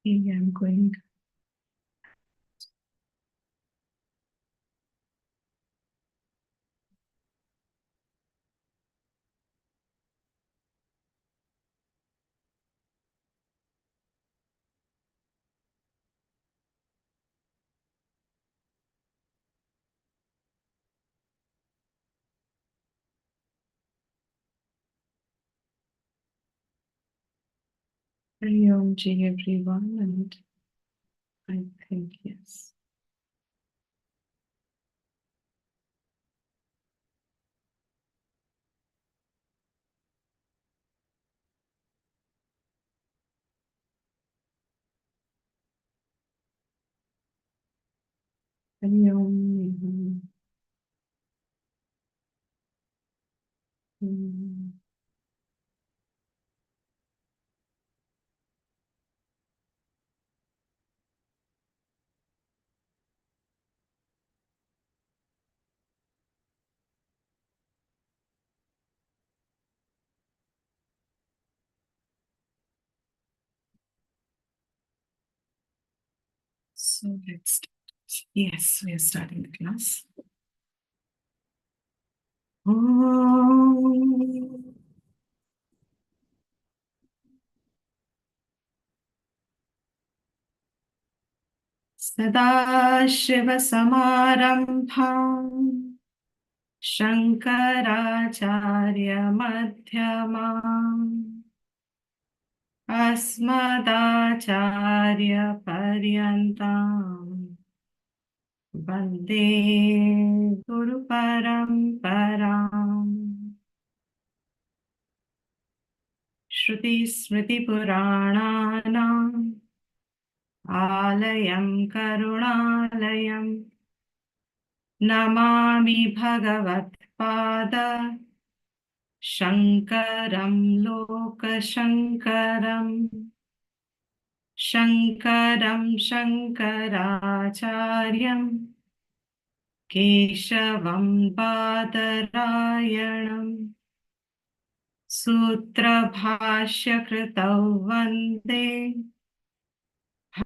I'm going. Hari Om Ji everyone, and I think yes. Hari Om. So let's start. Yes, we are starting the class. Om Sadashiva-Samārambhām Shankaracharya-Madhyamām Asmadacharya-Paryantam Vande Guru-Paramparam Shruti-Smriti-Purāṇānaṁ Ālayam Karuṇālayam Namami Bhagavad-Pada Shankaram Loka-Shankaram Shankaram Shankaracharyam Keshavam Badarayanam Sutra Bhashya Kritau Vande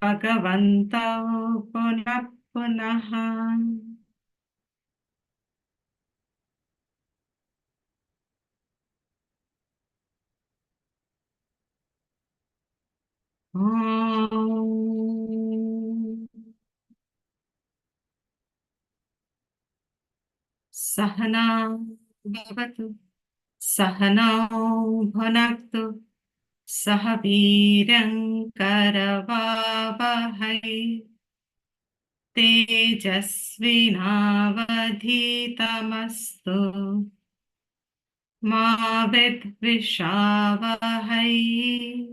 Bhagavantau Punah Punaha. Om Sahana Bhavatu Sahanau Bhunaktu Sahavirang Karavavahai Tejasvinavadhitamastu Ma Vidvishavahai.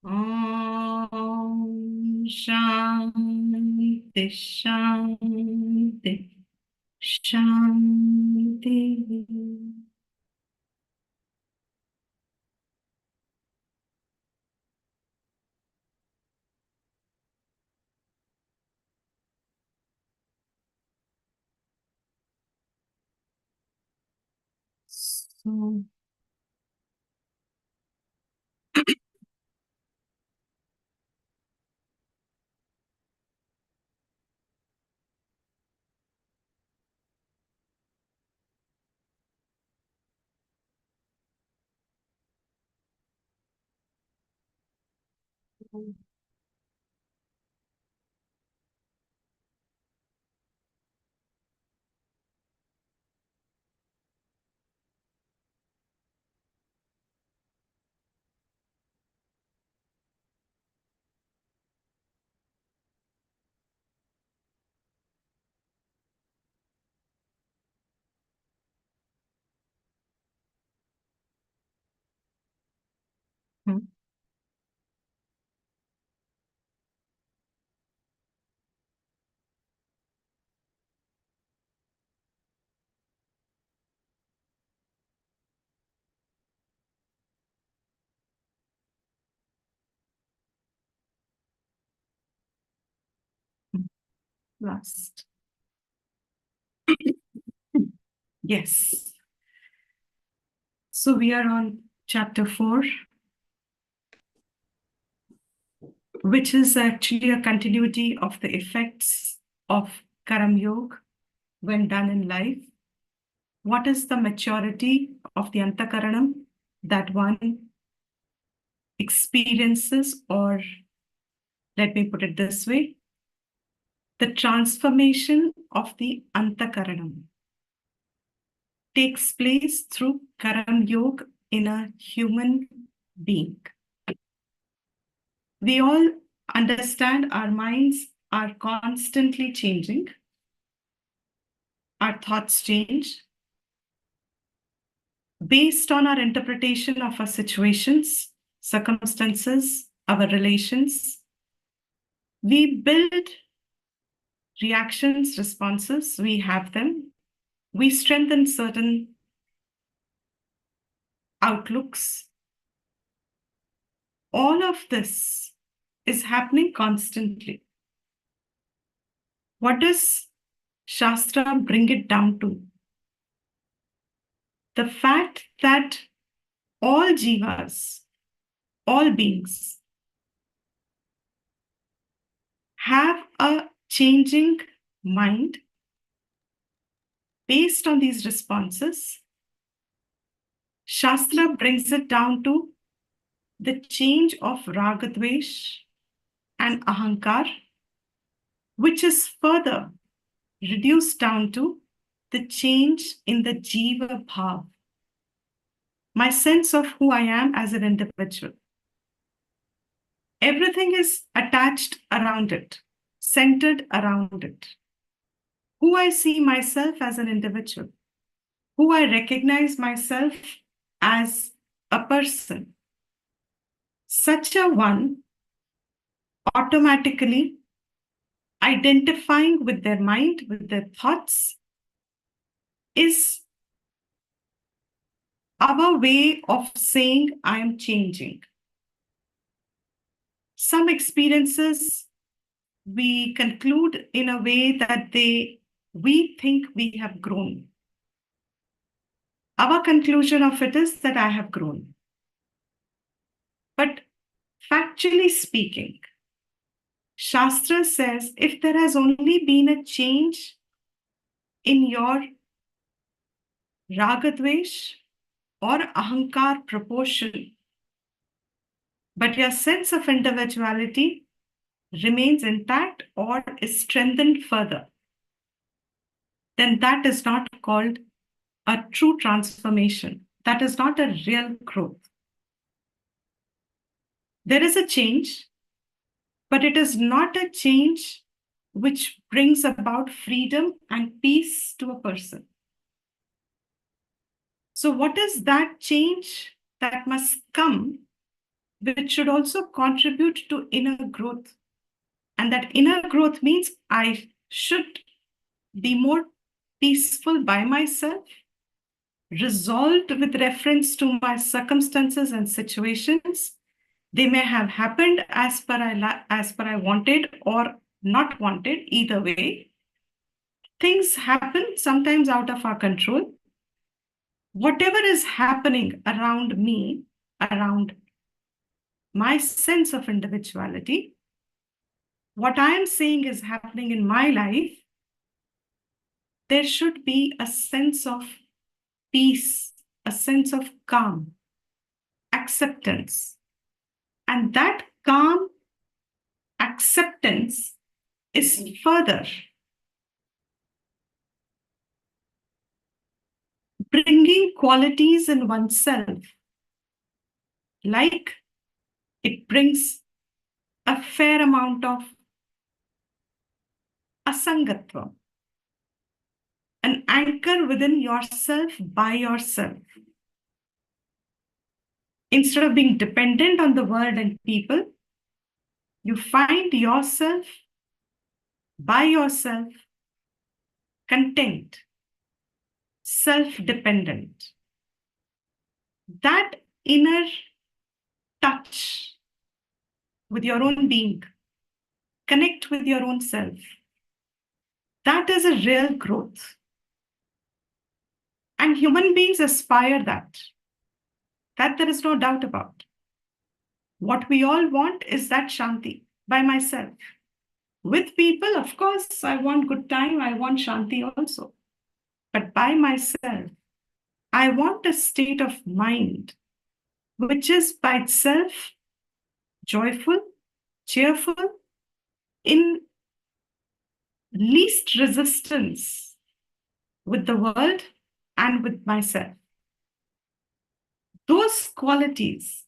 Om Shanti Shanti Shanti. So, last. Yes. So we are on chapter 4. which is actually a continuity of the effects of Karam Yoga when done in life. What is the maturity of the Antakaranam that one experiences, or let me put it this way, the transformation of the Antakaranam takes place through Karam Yoga in a human being. We all understand our minds are constantly changing. Our thoughts change based on our interpretation of our situations, circumstances, our relations. We build reactions, responses, we have them. We strengthen certain outlooks. All of this is happening constantly. What does Shastra bring it down to? The fact that all jivas, all beings, have a changing mind based on these responses. Shastra brings it down to the change of ragadvesh and ahankar, which is further reduced down to the change in the jiva bhav, my sense of who I am as an individual. Everything is attached around it, centered around it. Who I see myself as an individual, who I recognize myself as a person. Such a one automatically identifying with their mind, with their thoughts, is our way of saying I am changing. Some experiences we conclude in a way that we think we have grown. Our conclusion of it is that I have grown. But factually speaking, Shastra says if there has only been a change in your ragadvesh or ahankar proportion, but your sense of individuality remains intact or is strengthened further, then that is not called a true transformation. That is not a real growth. There is a change, but it is not a change which brings about freedom and peace to a person. So what is that change that must come, which should also contribute to inner growth? And that inner growth means I should be more peaceful by myself, resolved with reference to my circumstances and situations. They may have happened as per I wanted or not wanted, either way. Things happen sometimes out of our control. Whatever is happening around me, around my sense of individuality, what I am saying is happening in my life, there should be a sense of peace, a sense of calm, acceptance. And that calm acceptance is further bringing qualities in oneself, like it brings a fair amount of asangatva, an anchor within yourself by yourself. Instead of being dependent on the world and people, you find yourself by yourself, content, self-dependent. That inner touch with your own being, connect with your own self. That is a real growth. And human beings aspire that. That there is no doubt about. What we all want is that Shanti. by myself. With people, of course, I want good time, I want Shanti also. But by myself, I want a state of mind which is by itself joyful, cheerful, in least resistance with the world and with myself. Those qualities,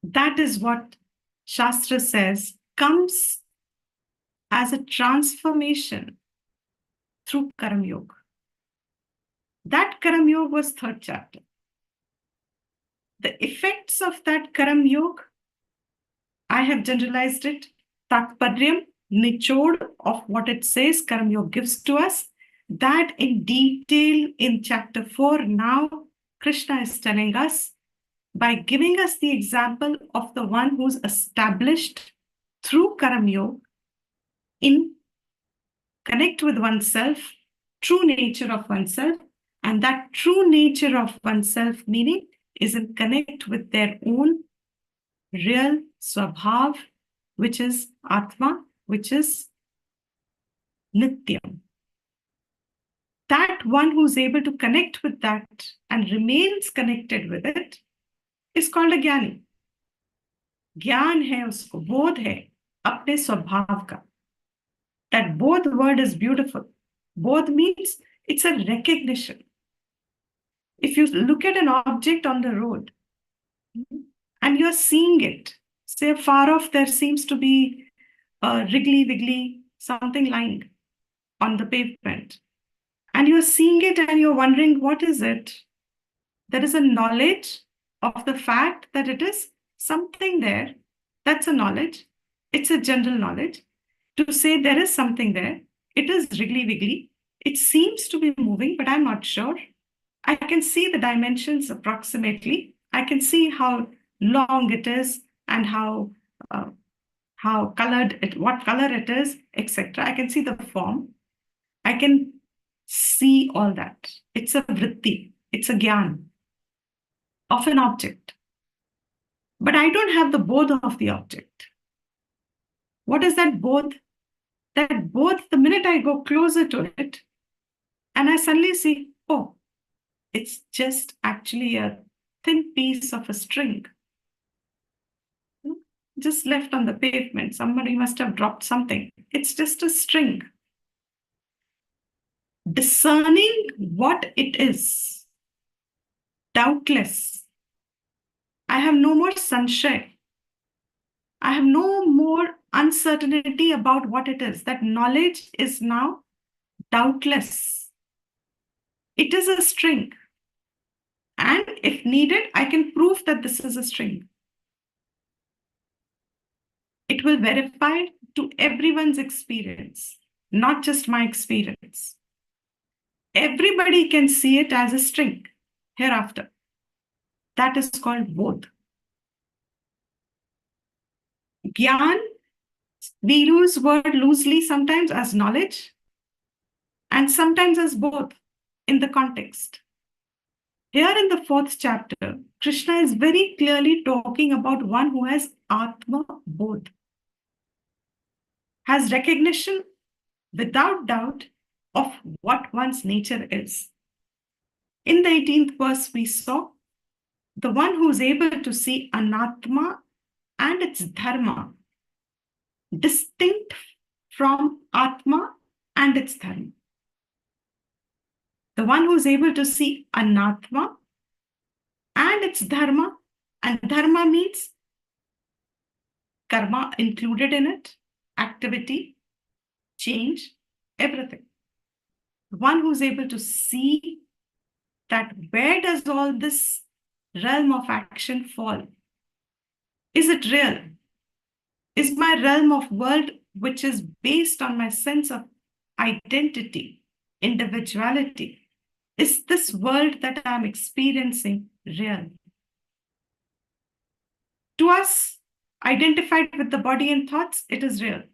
that is what Shastra says, comes as a transformation through Karam Yoga. That Karam Yoga was third chapter. The effects of that Karam Yoga, I have generalized it, Tatparyam, nichod of what it says Karam Yoga gives to us. That in detail in chapter 4 now, Krishna is telling us by giving us the example of the one who's established through Karam Yoga in connect with oneself, true nature of oneself, and that true nature of oneself meaning is in connect with their own real swabhav, which is Atma, which is Nityam. That one who's able to connect with that and remains connected with it is called a Jnani. ज्ञान है उसको, बोध है अपने स्वभाव का. That both word is beautiful. Both means it's a recognition. If you look at an object on the road and you're seeing it, say far off there seems to be a wriggly wiggly something lying on the pavement, and you're seeing it and you're wondering what is it. There is a knowledge of the fact that it is something there. That's a knowledge. It's a general knowledge to say there is something there. It is wriggly wiggly. It seems to be moving, but I'm not sure. I can see the dimensions approximately. I can see how long it is and how colored it, what color it is, etc. I can see the form. I can see all that. It's a vritti. It's a gyan of an object. But I don't have the bodh of the object. What is that bodh? That bodh, the minute I go closer to it, and I suddenly see, oh, it's just actually a thin piece of a string, just left on the pavement. Somebody must have dropped something. It's just a string. Discerning what it is, doubtless, I have no more sanshay. I have no more uncertainty about what it is. That knowledge is now doubtless. It is a string. And if needed, I can prove that this is a string. It will verify to everyone's experience, not just my experience. Everybody can see it as a string hereafter. That is called bodh. Gyan, we use word loosely sometimes as knowledge and sometimes as both in the context. Here in the 4th chapter, Krishna is very clearly talking about one who has Atma Bodh, has recognition without doubt of what one's nature is. In the 18th verse, we saw the one who is able to see Anatma and its dharma distinct from Atma and its dharma. The one who is able to see Anatma and its dharma, and dharma means karma included in it, activity, change, everything. The one who is able to see that where does all this realm of action fall? Is it real? Is my realm of world, which is based on my sense of identity, individuality, is this world that I'm experiencing real? To us, identified with the body and thoughts, it is real.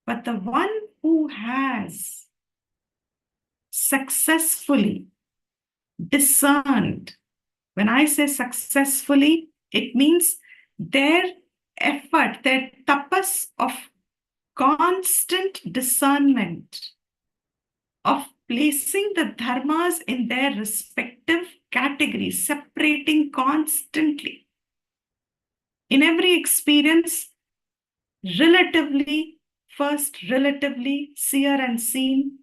But the one who has successfully discerned, when I say successfully, it means their effort, their tapas of constant discernment, of placing the dharmas in their respective categories, separating constantly. In every experience, relatively, seer and seen,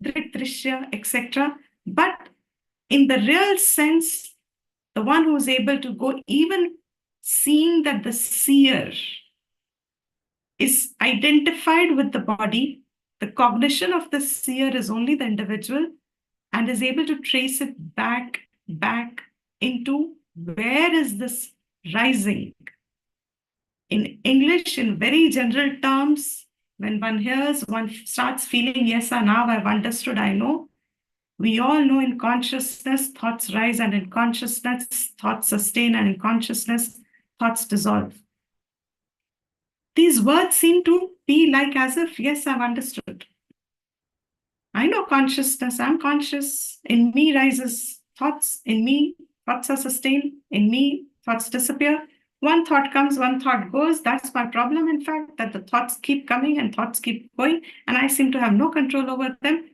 drishya, etc. But in the real sense, the one who is able to go, even seeing that the seer is identified with the body, the cognition of the seer is only the individual, and is able to trace it back into where is this rising. In English, in very general terms, when one hears, one starts feeling, yes, now I've understood, I know. We all know in consciousness, thoughts rise, and in consciousness, thoughts sustain, and in consciousness, thoughts dissolve. These words seem to be like as if, yes, I've understood. I know consciousness, I'm conscious. In me rises thoughts. In me, thoughts are sustained. In me, thoughts disappear. One thought comes, one thought goes. That's my problem, in fact, that the thoughts keep coming and thoughts keep going, and I seem to have no control over them.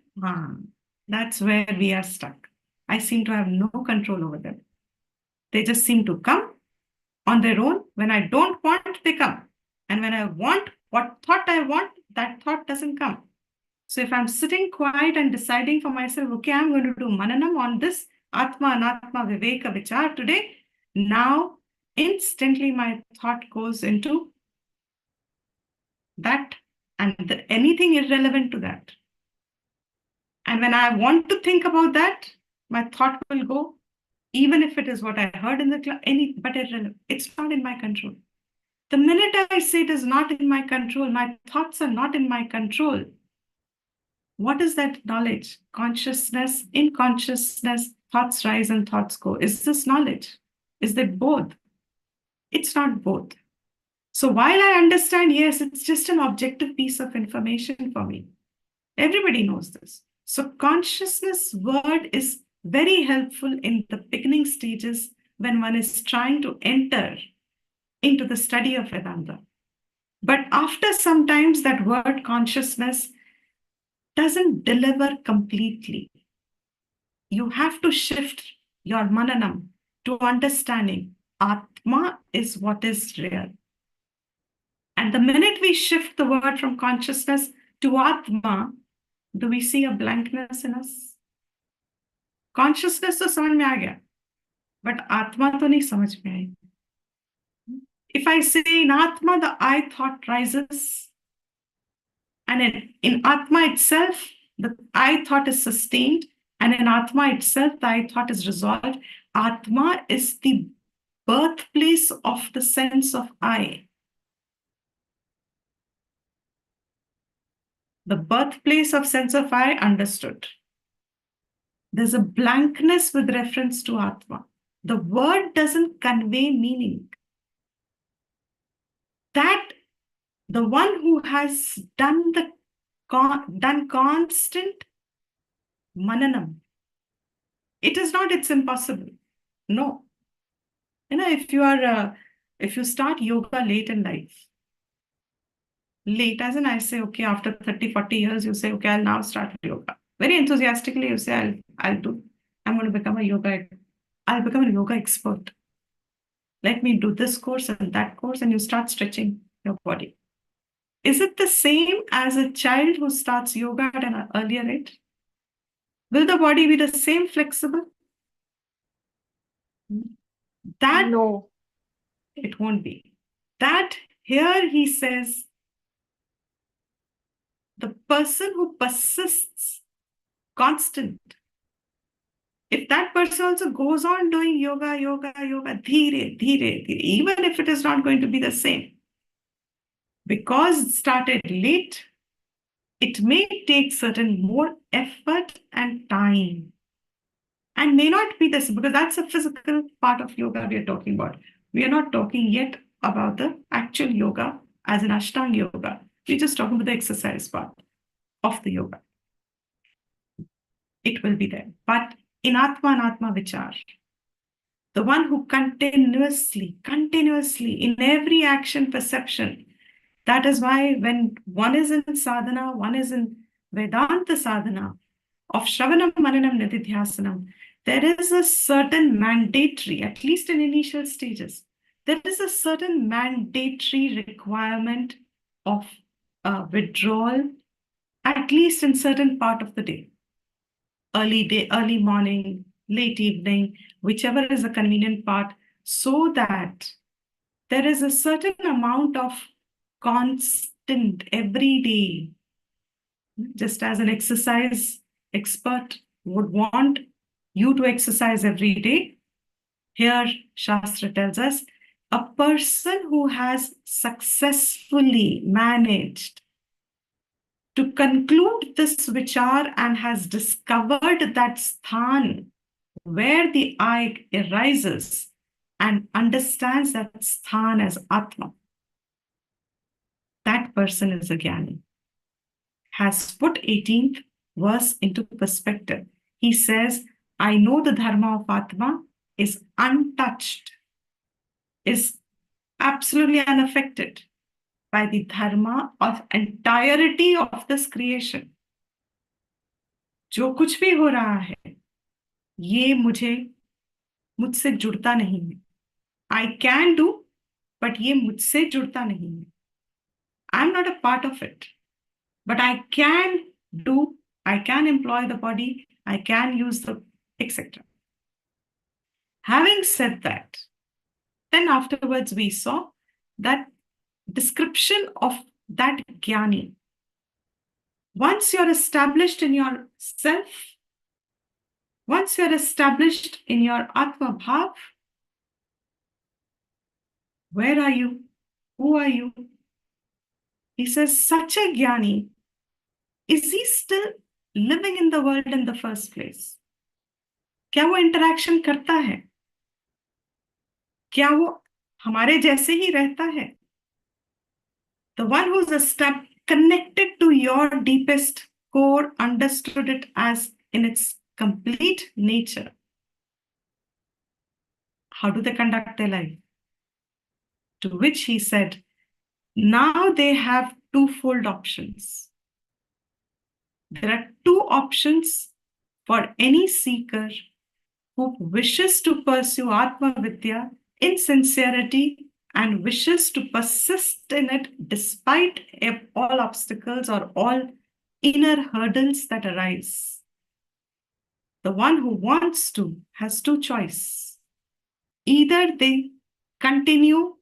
That's where we are stuck. I seem to have no control over them. They just seem to come on their own. When I don't want, they come. And when I want what thought I want, that thought doesn't come. So if I'm sitting quiet and deciding for myself, okay, I'm going to do mananam on this Atma Anatma Viveka Vichar today, now instantly my thought goes into that and anything irrelevant to that. And when I want to think about that, my thought will go, even if it is what I heard in the class, but irrelevant. It's not in my control. The minute I say it is not in my control, my thoughts are not in my control. What is that knowledge? Consciousness, in consciousness, thoughts rise and thoughts go. Is this knowledge? Is that both? It's not both. So while I understand, yes, it's just an objective piece of information for me. Everybody knows this. So consciousness word is very helpful in the beginning stages when one is trying to enter into the study of Vedanta. But after sometimes that word consciousness doesn't deliver completely. You have to shift your mananam to understanding Atma is what is real. And the minute we shift the word from consciousness to Atma, do we see a blankness in us? Consciousness तो समझ में आ गया, but Atma तो नहीं समझ में आई. If I say in Atma, the I thought rises, and in Atma itself, the I thought is sustained, and in Atma itself, the I thought is resolved. Atma is the birthplace of the sense of I. The birthplace of sense of I understood. There's a blankness with reference to Atma. The word doesn't convey meaning. That the one who has done constant mananam, it is not, it's impossible. No. If you start yoga late in life, late as in I say, okay, after 30, 40 years, you say, okay, I'll now start yoga. Very enthusiastically, you say, I'm going to become a yoga expert. Let me do this course and that course, and you start stretching your body. Is it the same as a child who starts yoga at an earlier age? Will the body be the same flexible? That No. It won't be. That here he says, the person who persists constant, if that person also goes on doing yoga, dheere, even if it is not going to be the same, because it started late, it may take certain more effort and time. And may not be this, because that's a physical part of yoga we are talking about. We are not talking yet about the actual yoga as an Ashtanga yoga. We're just talking about the exercise part of the yoga. It will be there. But in Atma and Atma Vichar, the one who continuously, in every action perception. That is why when one is in sadhana, one is in Vedanta sadhana of Shravanam, Mananam, Nididhyasanam, there is a certain mandatory, at least in initial stages, there is a certain mandatory requirement of withdrawal, at least in certain part of the day. Early day, early morning, late evening, whichever is a convenient part, so that there is a certain amount of constant every day, just as an exercise expert would want you to exercise every day. Here, Shastra tells us a person who has successfully managed to conclude this vichar and has discovered that sthan where the I arises and understands that sthan as Atma, that person is a Jnani. Has put 18th verse into perspective. He says, I know the dharma of Atma is untouched, is absolutely unaffected by the dharma of entirety of this creation. जो कुछ भी हो रहा है, ये मुझसे जुड़ता नहीं है. I can do, but ये मुझसे जुड़ता नहीं है. I'm not a part of it, but I can do, I can employ the body, I can use the, etc. Having said that, then afterwards we saw that description of that Jnani. Once you're established in yourself, once you're established in your Atma Bhav, where are you? Who are you? He says, such a Jnani, is he still living in the world in the first place? क्या वो interaction करता है? क्या वो हमारे जैसे ही रहता है? The one who's connected to your deepest core, understood it as in its complete nature. How do they conduct their life? To which he said, now they have twofold options. There are two options for any seeker who wishes to pursue Atma Vidya in sincerity and wishes to persist in it despite all obstacles or all inner hurdles that arise. The one who wants to has two choices. Either they continue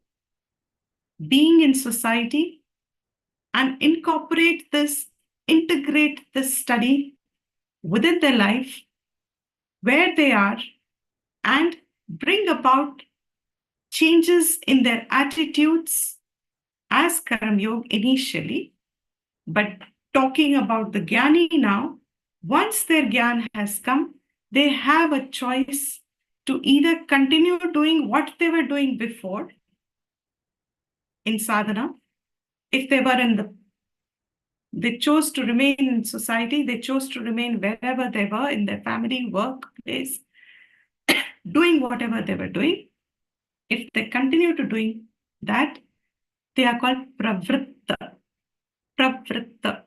being in society and integrate this study within their life where they are and bring about changes in their attitudes as Karam Yoga initially. But talking about the Jnani now, once their Jnana has come, they have a choice to either continue doing what they were doing before in sadhana. If they chose to remain in society, they chose to remain wherever they were, in their family, workplace, doing whatever they were doing. If they continue to doing that, they are called pravritta. Pravritta.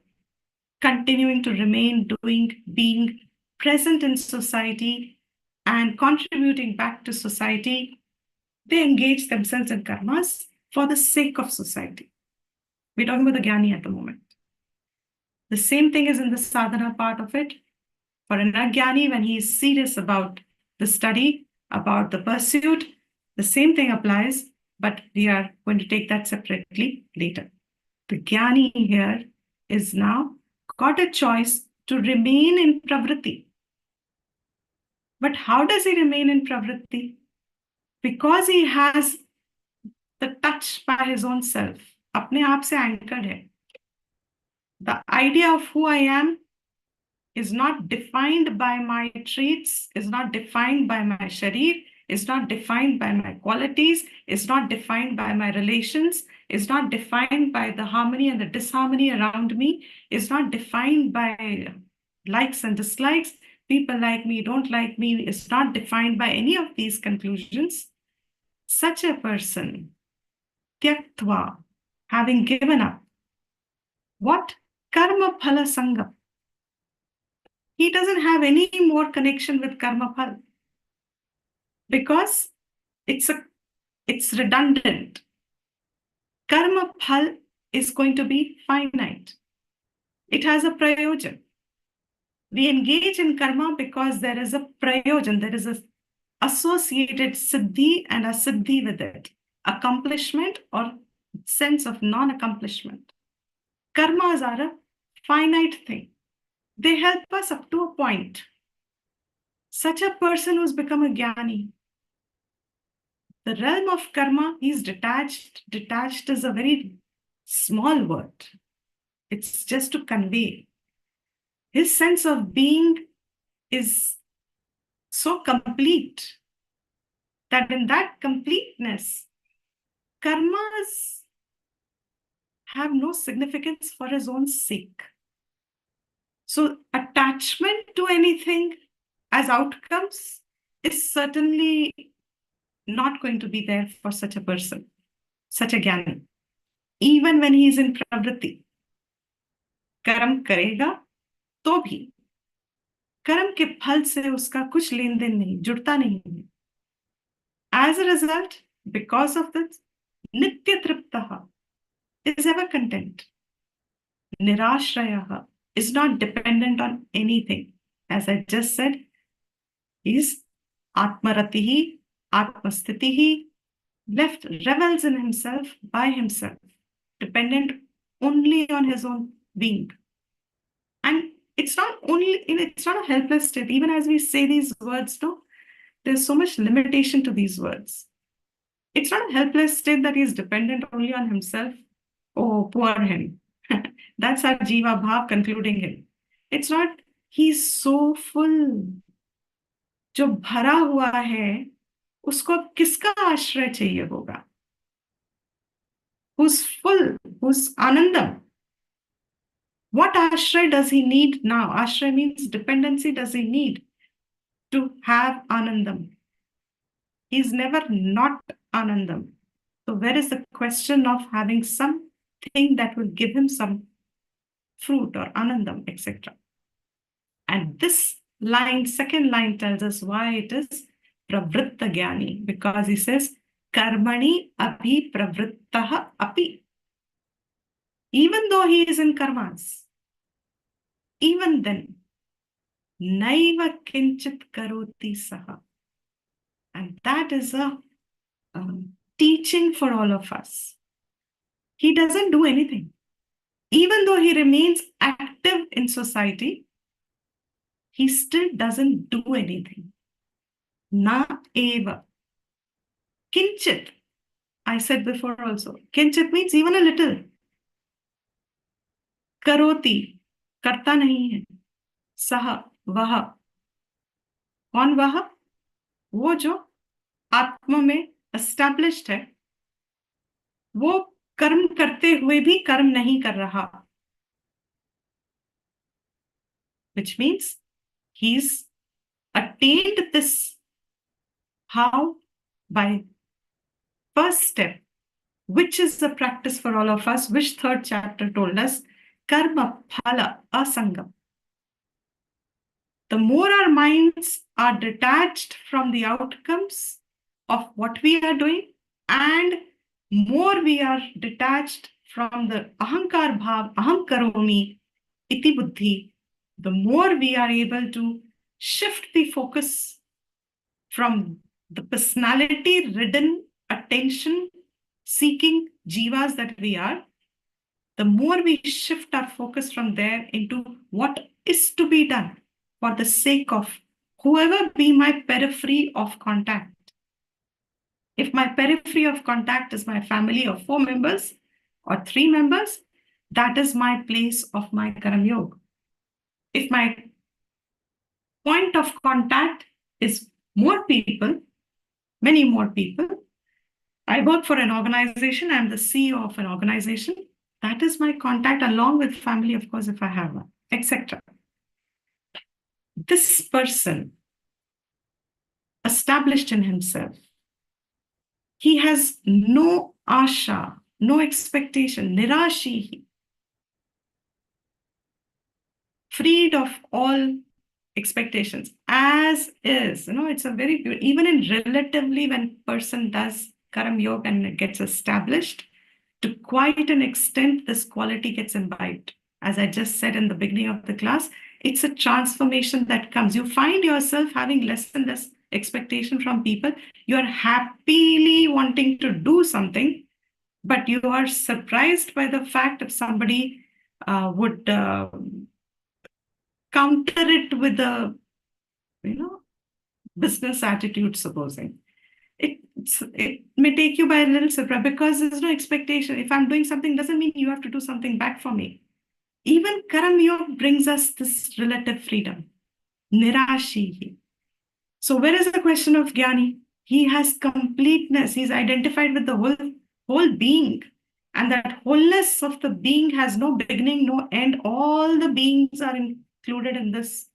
Continuing to remain, doing, being present in society and contributing back to society. They engage themselves in karmas for the sake of society. We're talking about the Jnani at the moment. The same thing is in the sadhana part of it. For an Ajnani, when he is serious about the study, about the pursuit, the same thing applies, but we are going to take that separately later. The Jnani here is now got a choice to remain in pravritti. But how does he remain in pravritti? Because he has the touch by his own self. अपने आप से anchored है. The idea of who I am is not defined by my traits, is not defined by my sharir, is not defined by my qualities, is not defined by my relations, is not defined by the harmony and the disharmony around me, is not defined by likes and dislikes. people like me, don't like me, is not defined by any of these conclusions. Such a person, tyaktva, having given up, what? Karma phala sangam. He doesn't have any more connection with karma phala because it's redundant. Karma phal is going to be finite. It has a prayojan. We engage in karma because there is a prayojan, there is a associated siddhi and asiddhi with it, accomplishment or sense of non-accomplishment. Karmas are a finite thing. They help us up to a point. Such a person who's become a jnani, the realm of karma, he's detached. Detached is a very small word. It's just to convey. His sense of being is so complete that in that completeness, karmas have no significance for his own sake. So attachment to anything as outcomes is certainly not going to be there for such a person, such a jnani. Even when he is in pravritti, कर्म करेगा तो भी कर्म के फल से उसका कुछ लेन देन नहीं, जुड़ता नहीं है. As a result, because of this, nitya triptaha is ever content. Nirashrayaha is not dependent on anything. As I just said, he is atmaratihi, atmastitihi, left revels in himself by himself, dependent only on his own being. And it's not a helpless state. Even as we say these words, no, there's so much limitation to these words. It's not a helpless state that he's dependent only on himself. Oh, poor him. That's our Jiva Bhav concluding him. It's not, he's so full. जो भरा हुआ है, उसको अब किसका आश्रय चाहिए होगा? Who's full, who's anandam? What ashray does he need now? Ashray means dependency. Does he need to have anandam? He's never not anandam. So where is the question of having something that will give him some fruit or anandam, etc.? And this line, second line, tells us why it is pravritta jnani, because he says karmani abhi pravrittaha api. Even though he is in karmas, even then, naiva kinchit karoti saha. And that is a teaching for all of us. He doesn't do anything. Even though he remains active in society, he still doesn't do anything. Na eva. Kinchit. I said before also. Kinchit means even a little. Karoti. Karta nahi hai. Saha. Vaha. कौन वह? वो जो आत्मा में established है, वो कर्म करते हुए भी कर्म नहीं कर रहा. Which means he's attained this. How? By first step, which is the practice for all of us, which third chapter told us, karma phala asangam. The more our minds are detached from the outcomes of what we are doing, and more we are detached from the ahankar bhav, aham karomi, iti buddhi, the more we are able to shift the focus from the personality-ridden, attention-seeking jivas that we are, the more we shift our focus from there into what is to be done for the sake of whoever be my periphery of contact. If my periphery of contact is my family of 4 members or 3 members, that is my place of my Karam Yoga. If my point of contact is more people, many more people, I work for an organization, I'm the CEO of an organization, that is my contact along with family, of course, if I have one, etc. this person established in himself, he has no asha, no expectation, nirashi, freed of all expectations, as is. It's a very even in relatively when person does karam yoga and it gets established, to quite an extent, this quality gets imbibed. As I just said in the beginning of the class, it's a transformation that comes. You find yourself having less and less expectation from people. You are happily wanting to do something, but you are surprised by the fact if somebody would counter it with a business attitude, supposing. It may take you by a little surprise because there's no expectation. If I'm doing something, doesn't mean you have to do something back for me. Even Karam Yoga brings us this relative freedom. Nirashi. So where is the question of Jnani? He has completeness. He's identified with the whole being. And that wholeness of the being has no beginning, no end. All the beings are included in this.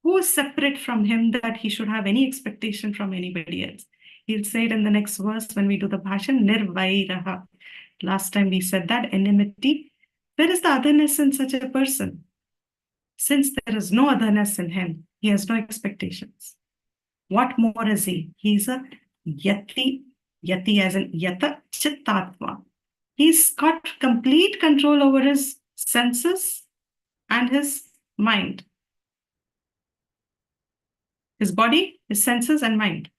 Who is separate from him that he should have any expectation from anybody else? He'll say it in the next verse when we do the bhashan, nirvairaha. Last time we said that, enmity. Where is the otherness in such a person? Since there is no otherness in him, he has no expectations. What more is he? He's a yati as in yata chittatva. He's got complete control over his senses and his mind. His body, his senses, and mind.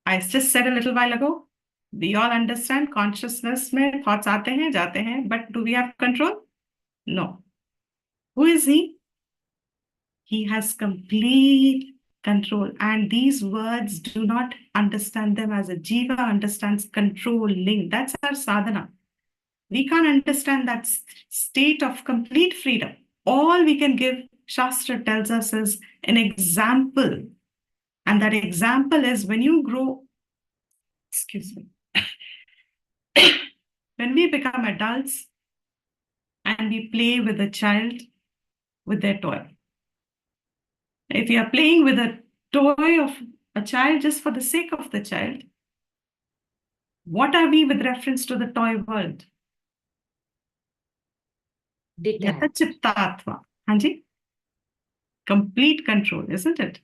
I just said a little while ago, we all understand consciousness mein thoughts aate hain, jate hain, but do we have control? No. Who is he? He has complete control. And these words, do not understand them as a jiva understands controlling. That's our sadhana. We can't understand that state of complete freedom. All we can give, Shastra tells us, is an example. And that example is when you grow, when we become adults and we play with a child with their toy. If you are playing with a toy of a child just for the sake of the child, what are we with reference to the toy world? Yata chittatva. Hanji? Complete control, isn't it?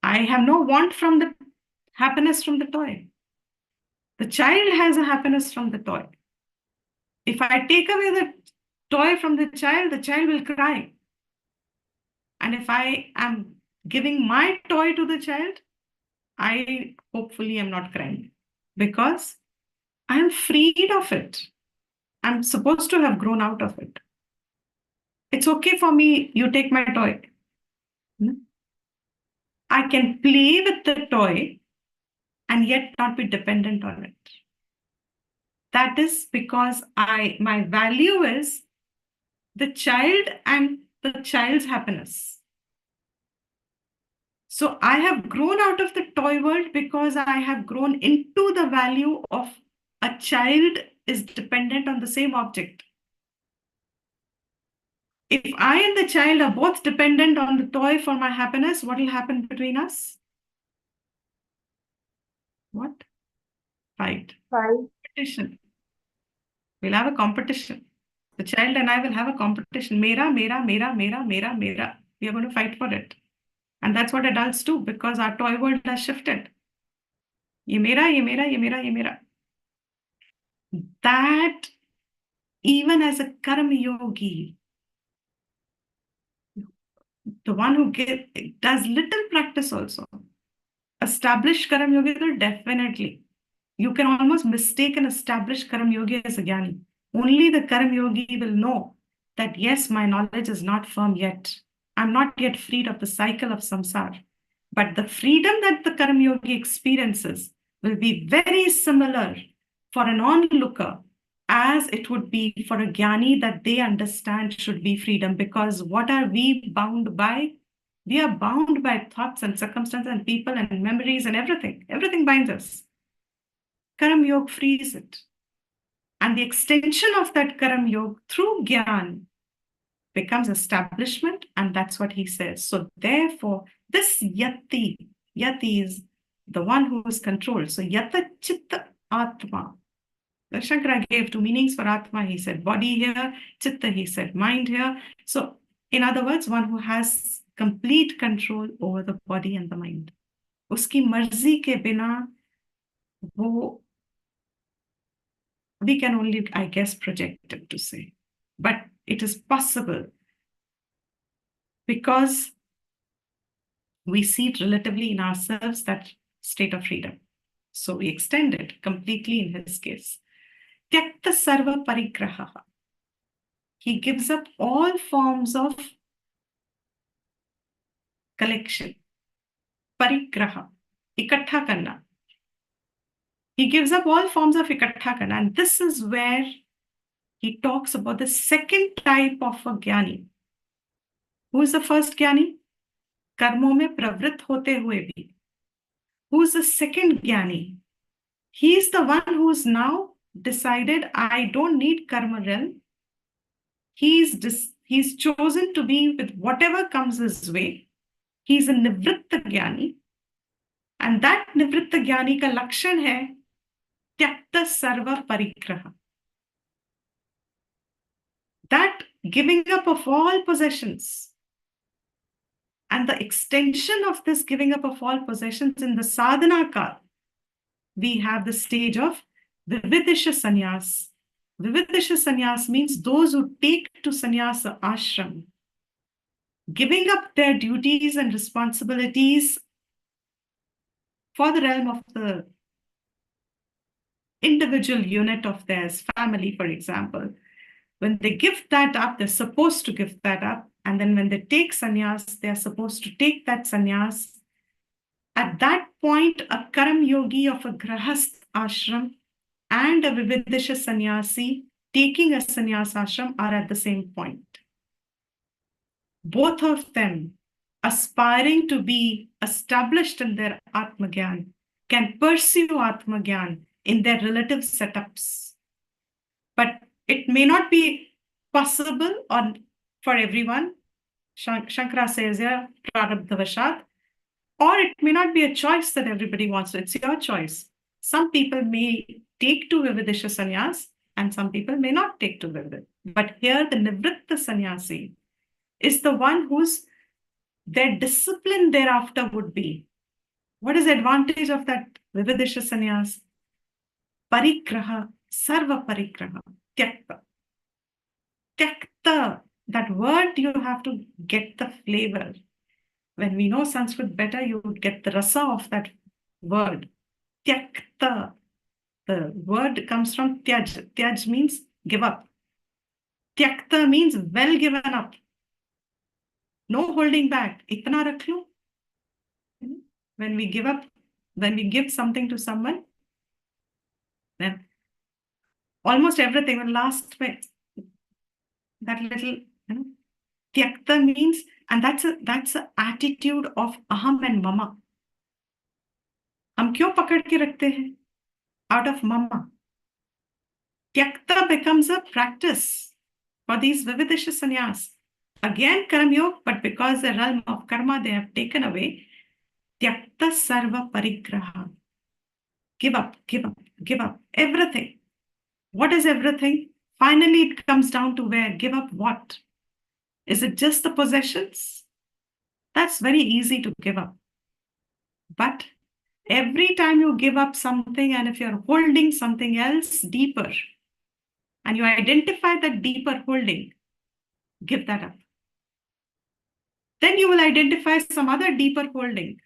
I have no want from the happiness from the toy. The child has a happiness from the toy. If I take away the toy from the child will cry. And if I am giving my toy to the child, I hopefully am not crying because I am freed of it. I'm supposed to have grown out of it. It's okay for me, you take my toy. I can play with the toy and yet not be dependent on it. That is because my value is the child and the child's happiness. So I have grown out of the toy world because I have grown into the value of a child is dependent on the same object. If I and the child are both dependent on the toy for my happiness, what will happen between us? What? Fight. Competition. We'll have a competition. The child and I will have a competition. Mera, mera, mera, mera, mera, mera. We are going to fight for it. And that's what adults do because our toy world has shifted. Ye mera, ye mera, ye mera, ye mera. That, even as a karma yogi, the one who does little practice also, established karma yogi, definitely. You can almost mistake an established karma yogi as a jnani. Only the karma yogi will know that, yes, my knowledge is not firm yet. I'm not yet freed of the cycle of samsara. But the freedom that the karma yogi experiences will be very similar for an onlooker as it would be for a jnani that they understand should be freedom. Because what are we bound by? We are bound by thoughts and circumstances and people and memories and everything. Everything binds us. Karam Yoga frees it. And the extension of that Karam Yoga through Gyan becomes establishment, and that's what he says. So therefore, this yati is the one who is controlled. So yata chitta atma. Shankara gave two meanings for atma. He said body here, chitta, he said mind here. So in other words, one who has complete control over the body and the mind. उसकी मर्जी के बिना वो, we can only, I guess, project it to say. But it is possible because we see it relatively in ourselves, that state of freedom. So we extend it completely in his case. Tyakta sarva parigraha. He gives up all forms of collection. Parigraha. Ikattha karna. He gives up all forms of ikattha karna. And this is where he talks about the second type of a jnani. Who is the first jnani? कर्मों में प्रवृत्त होते हुए भी. Who is the second jnani? He is the one who is now decided, I don't need karma realm. He's chosen to be with whatever comes his way. He's a nivritta jnani. And that nivritta jnani ka lakshan hai tyakta sarva parigraha. That giving up of all possessions. And the extension of this giving up of all possessions in the sadhana kal, we have the stage of vividisha sannyas. Vividisha sannyas means those who take to sannyasa ashram, giving up their duties and responsibilities for the realm of the individual unit of theirs, family, for example. When they give that up, they're supposed to give that up. And then when they take sannyas, they're supposed to take that sannyas. At that point, a karam yogi of a grahast ashram and a vividisha sannyasi taking a sannyas ashram are at the same point. Both of them aspiring to be established in their atmagyan can pursue atmagyan in their relative setups. But it may not be possible for everyone. Shankara says here, prarabdhavashat, or it may not be a choice that everybody wants. It's your choice. Some people may take to Vividisha sannyas and some people may not take to Vivid. But here the Nivritta sannyasi is the one whose their discipline thereafter would be. What is the advantage of that Vividisha sannyas? Parigraha, sarva parigraha, tyakta. Tyakta, that word you have to get the flavor. When we know Sanskrit better, you would get the rasa of that word. Tyakta. The word comes from tyaj. Tyaj means give up. Tyakta means well given up. No holding back. Itna rakh lo. When we give up, when we give something to someone, then almost everything will last with that little, Tyakta means, and that's an attitude of aham and mama. हम क्यों पकड़ के रखते हैं? Out of mama. Tyakta becomes a practice for these Vividisha sannyas. Again, Karam Yoga, but because the realm of karma they have taken away, Tyakta sarva parigraha. Give up, give up, give up everything. What is everything? Finally, it comes down to where? Give up what? Is it just the possessions? That's very easy to give up. But every time you give up something, and if you're holding something else deeper, and you identify that deeper holding, give that up. Then you will identify some other deeper holding,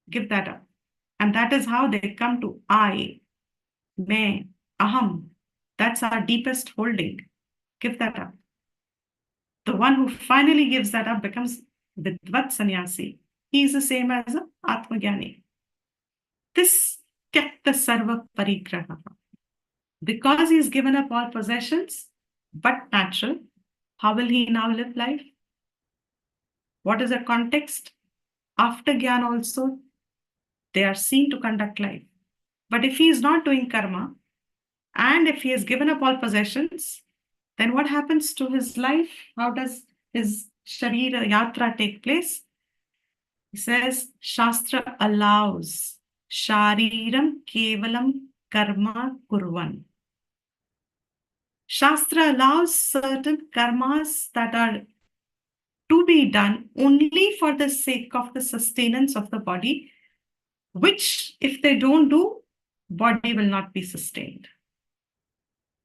give that up. And that is how they come to I, me, aham. That's our deepest holding. Give that up. The one who finally gives that up becomes Vidvat sannyasi. He is the same as an Atmajnani. This Tyakta Sarva Parigraha. Because he's given up all possessions, but natural, how will he now live life? What is the context? After Gyan also, they are seen to conduct life. But if he is not doing karma, and if he has given up all possessions, then what happens to his life? How does his Sharira Yatra take place, he says, Shastra allows Shariram Kevalam Karma Kurvan. Shastra allows certain karmas that are to be done only for the sake of the sustenance of the body, which if they don't do, body will not be sustained.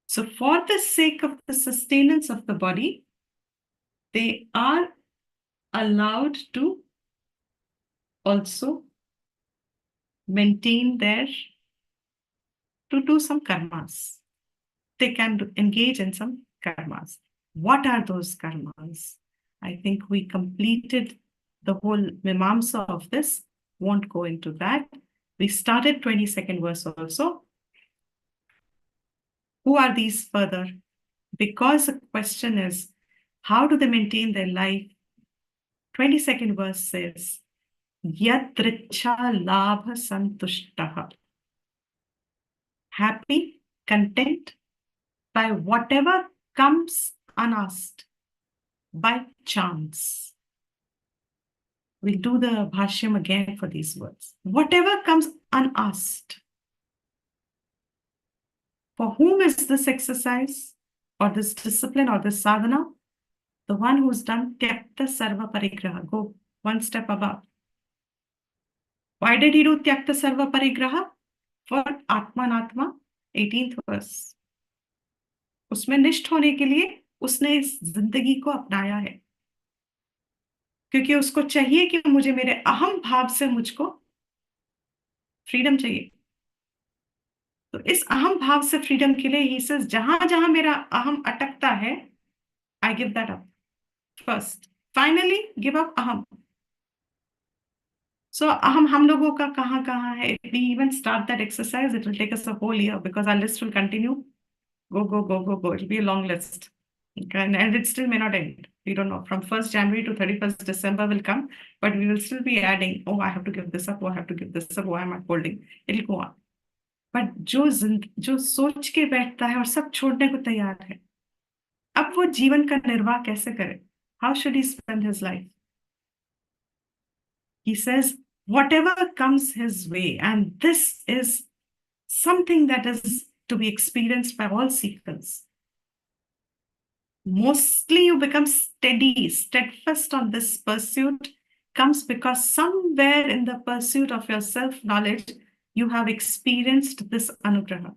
So for the sake of the sustenance of the body, they are allowed to also maintain to do some karmas. They can engage in some karmas. What are those karmas? I think we completed the whole mimamsa of this. Won't go into that. We started 22nd verse also. Who are these further? Because the question is, how do they maintain their life? 22nd verse says, Yadricha labha santushtaha. Happy, content by whatever comes unasked, by chance. We'll do the bhashyam again for these words. Whatever comes unasked. For whom is this exercise or this discipline or this sadhana? The one who's done tyakta sarva parigraha. Go one step above. Why did he do tyakta sarva parigraha? For atmanatma, 18th verse. उसमें निष्ठ होने के लिए उसने इस जिंदगी को अपनाया है, क्योंकि उसको चाहिए कि मुझे मेरे अहम भाव से मुझको फ्रीडम चाहिए. तो इस अहम भाव से फ्रीडम के लिए ही सेज, जहां जहां मेरा अहम अटकता है, I give that up first. Finally give up अहम. सो अहम हम लोगों का कहां कहां है? We even start that exercise, it will take us a whole year because our list will continue. Go, go, go, go, go. It'll be a long list. Okay? And it still may not end. We don't know. From 1st January to 31st December will come, but we will still be adding, oh, I have to give this up, oh, I have to give this up, why am I holding? It'll go on. But जो सोच के बैठता है और सब छोड़ने को तैयार है, अब वो जीवन का निर्वाह कैसे करे? How should he spend his life? He says, whatever comes his way, and this is something that is to be experienced by all seekers. Mostly you become steadfast on this pursuit comes because somewhere in the pursuit of your self-knowledge, you have experienced this anugraha.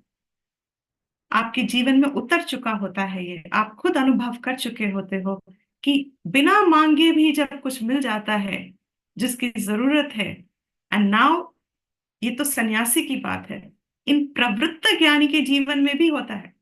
आपके जीवन में उतर चुका होता है ये, आप खुद अनुभव कर चुके होते हो कि बिना मांगे भी जब कुछ मिल जाता है जिसकी जरूरत है. एंड नाउ ये तो सन्यासी की बात है, इन प्रवृत्त ज्ञानी के जीवन में भी होता है.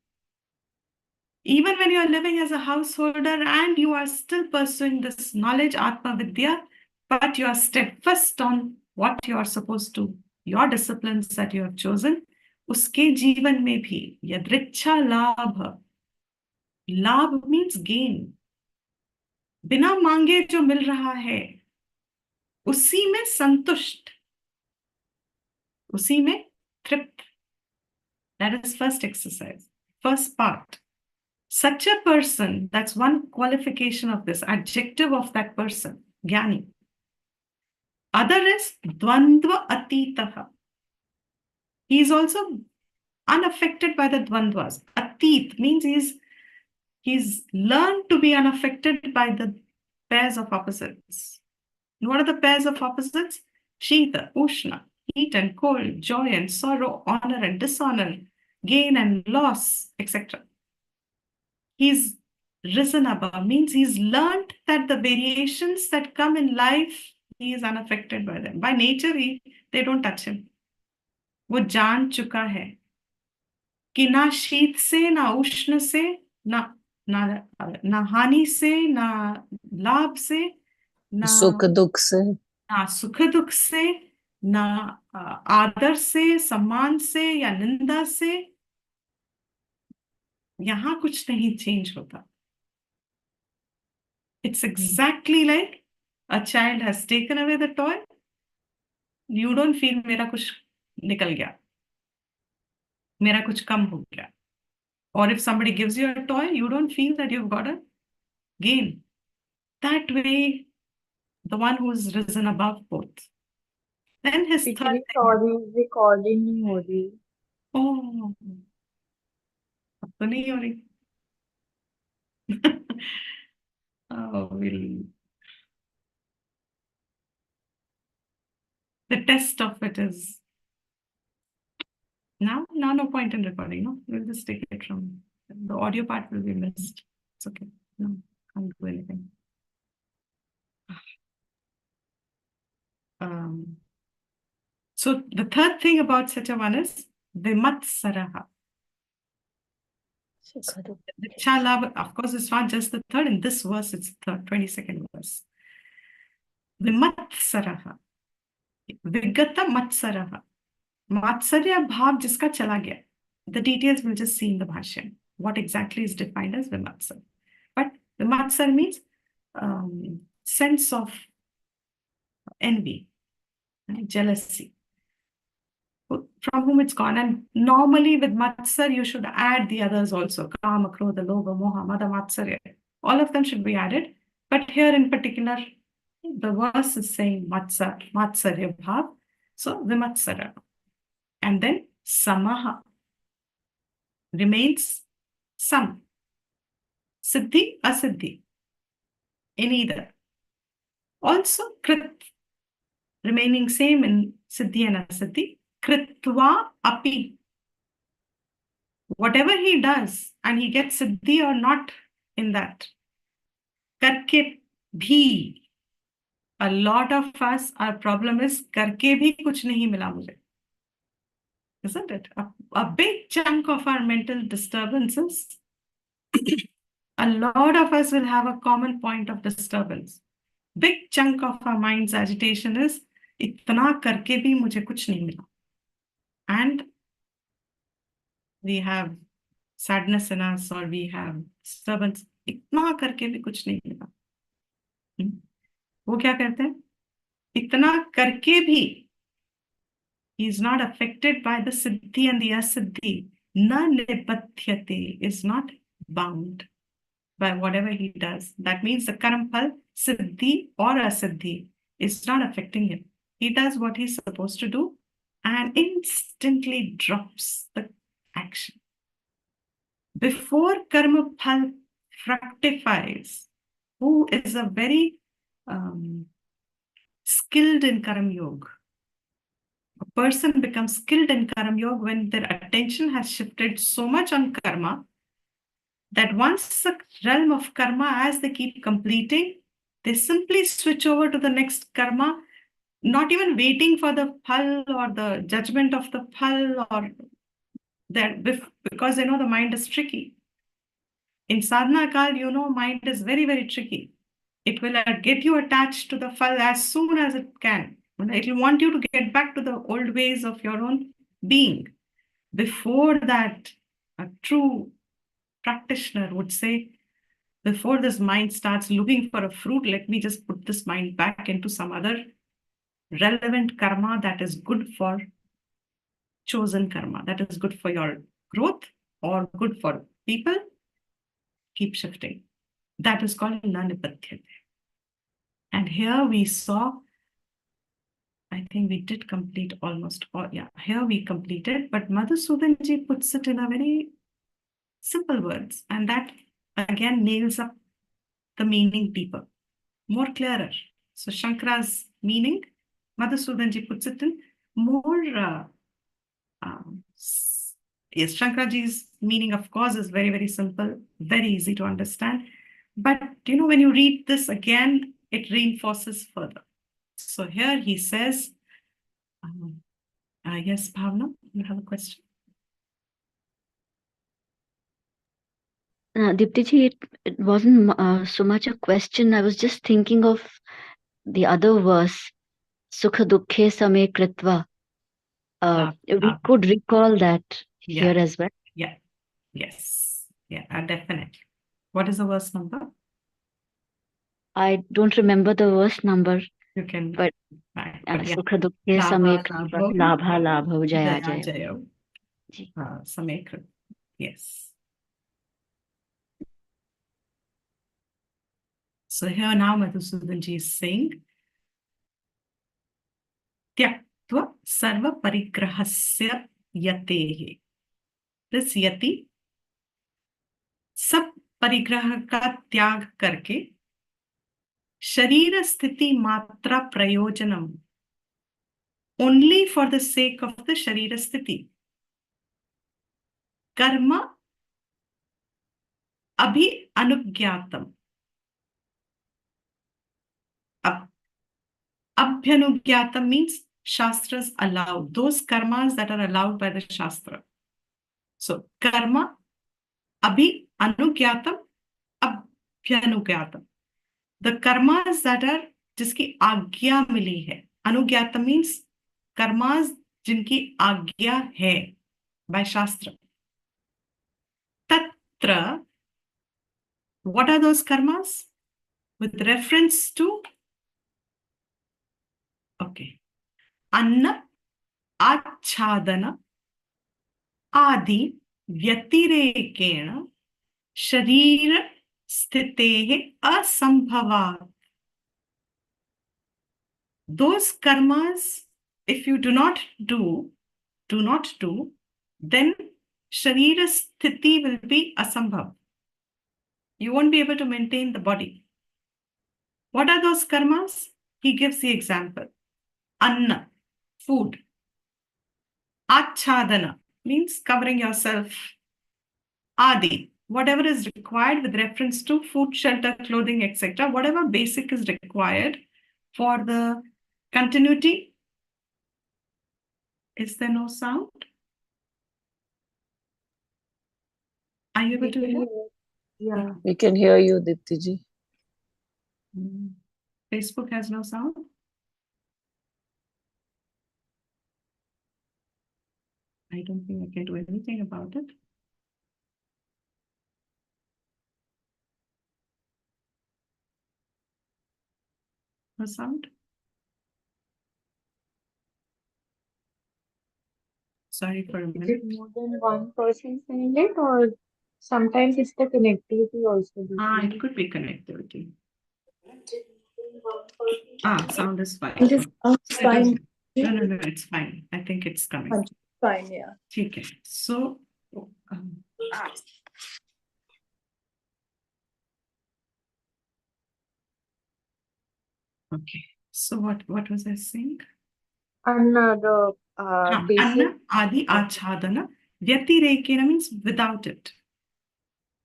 Even when you are living as a householder and you are still pursuing this knowledge, Atma Vidya, but you are steadfast on what you are supposed to, your disciplines that you have chosen, उसके जीवन में भी यदृच्छा लाभ, लाभ means gain, बिना मांगे जो मिल रहा है उसी में संतुष्ट, उसी में तृप्त. That is first exercise, first part. Such a person, that's one qualification of this, adjective of that person, Jnani. Other is Dvandva Atitaha. He is also unaffected by the Dvandvas. Atit means he's learned to be unaffected by the pairs of opposites. And what are the pairs of opposites? Shita, Ushna, heat and cold, joy and sorrow, honor and dishonor, gain and loss, etc. He's risen above, means he's learned that the variations that come in life, he is unaffected by them. By nature, they don't touch him. वो जान चुका है कि ना शीत से, ना उष्ण से, ना ना ना हानि से, ना लाभ से, ना सुख दुख से, ना सुख दुख से, ना आदर से, सम्मान से या निंदा से. यहाँ कुछ नहीं चेंज होता. It's exactly like a child has taken away the toy. You don't feel मेरा कुछ निकल गया, मेरा कुछ कम हो गया. Or if somebody gives you a toy, you don't feel that you've got a gain. That way, the one who's risen above both. Then his third पीछे thing. Sorry, recording नहीं हो रही। Oh, अब तो नहीं हो रही. Oh, the test of it is now no point in recording. No, we'll just take it from the audio part will be missed. It's okay. No, can't do anything. So the third thing about such a one is vimatsaraha. Chala, of course, it's not just the third. In this verse, it's the third, 22nd verse. Vimatsaraha. Vigata matsaraha. Matsarya bhav jiska chala gaya. The details we'll just see in the bhashya. What exactly is defined as vimatsar. But vimatsar means sense of envy, jealousy, from whom it's gone. And normally with matsar, you should add the others also. Kama, Krodha, Lobha, Moha, Mada, Matsarya. All of them should be added. But here in particular, the verse is saying Matsarya bhav. So vimatsara. And then samaha remains some. Siddhi, asiddhi. In either. Also krit, remaining same in siddhi and asiddhi. Kritva api. Whatever he does, and he gets siddhi or not in that. Karke bhi. A lot of us, our problem is karke bhi kuch nahi mila mujhe. Isn't it? A big chunk of our mental disturbances, a lot of us will have a common point of disturbance. Big chunk of our mind's agitation is itna karke bhi mujhe kuch nahi mila. And we have sadness in us or we have disturbance. इतना करके भी कुछ नहीं मिला. वो क्या करते हैं? इतना करके भी he is not affected by the siddhi and the asiddhi. Na nipathyate is not bound by whatever he does. That means the karampal, siddhi or asiddhi, is not affecting him. He does what he's supposed to do and instantly drops the action. Before karma phal fructifies, who is a very skilled in Karam Yoga. A person becomes skilled in Karam Yoga when their attention has shifted so much on karma that once the realm of karma, as they keep completing, they simply switch over to the next karma, not even waiting for the phal or the judgment of the phal or that, because they know the mind is tricky. In sadhana kal, mind is very, very tricky. It will get you attached to the phal as soon as it can. It will want you to get back to the old ways of your own being. Before that, a true practitioner would say, before this mind starts looking for a fruit, let me just put this mind back into some other relevant karma that is good for chosen karma, that is good for your growth or good for people. Keep shifting. That is called nanipathyate. And here we saw, I think we did complete almost all. Yeah, here we completed, but Madhusudanji puts it in a very simple words, and that again nails up the meaning deeper, more clearer. So Shankara's meaning, Madhusudanji puts it in more. Yes, Shankaraji's meaning, of course, is very, very simple, very easy to understand. But when you read this again, it reinforces further. So here he says, yes, Bhavna, you have a question? Dipti ji, it wasn't so much a question. I was just thinking of the other verse, Sukha Dukkhe Same Kritva. We could recall that here as well. Yeah. Yes. Yeah, definitely. What is the verse number? I don't remember the verse number. You can. But Sukha Dukkhe Same Kritva, Labha Labha Jaya Jaya. Same Kritva. Yes. So here now Madhusudanji is saying, Tyaktva sarva parigrahasya yatehe. This yati, सब परिग्रह का त्याग करके शरीर स्थिति मात्रा प्रयोजनम, only for the sake of the sharira sthiti, karma abhi anugyatam. Abhyanugyatam means shastras allow, those karmas that are allowed by the shastra. So karma abhi anugyatam, abhyanugyatam. The karmas that are जिसकी आज्ञा मिली है. Anugyatam means karmas जिनकी आज्ञा है by shastra. Tatra, what are those karmas? With reference to, okay, anna, achadana, adi, vyatirekena, sharira sthitehe asambhavat. Those karmas, if you do not do, then sharira sthiti will be asambhav. You won't be able to maintain the body. What are those karmas? He gives the example. Anna, food. Achadana means covering yourself. Adi, whatever is required with reference to food, shelter, clothing, etc. Whatever basic is required for the continuity. Is there no sound? Are you able to hear? Yeah. We can hear you, Diptiji. Facebook has no sound? I don't think I can do anything about it. No sound? Sorry for a Is minute. it more than one person saying it, or sometimes it's the connectivity also? It could be connectivity. Sound is fine. It is fine. No, it's fine. I think it's coming. Fine, yeah. Okay. So, okay. So what was I saying? And the basic. Anna, adi, achadana. Vyatirekena means without it.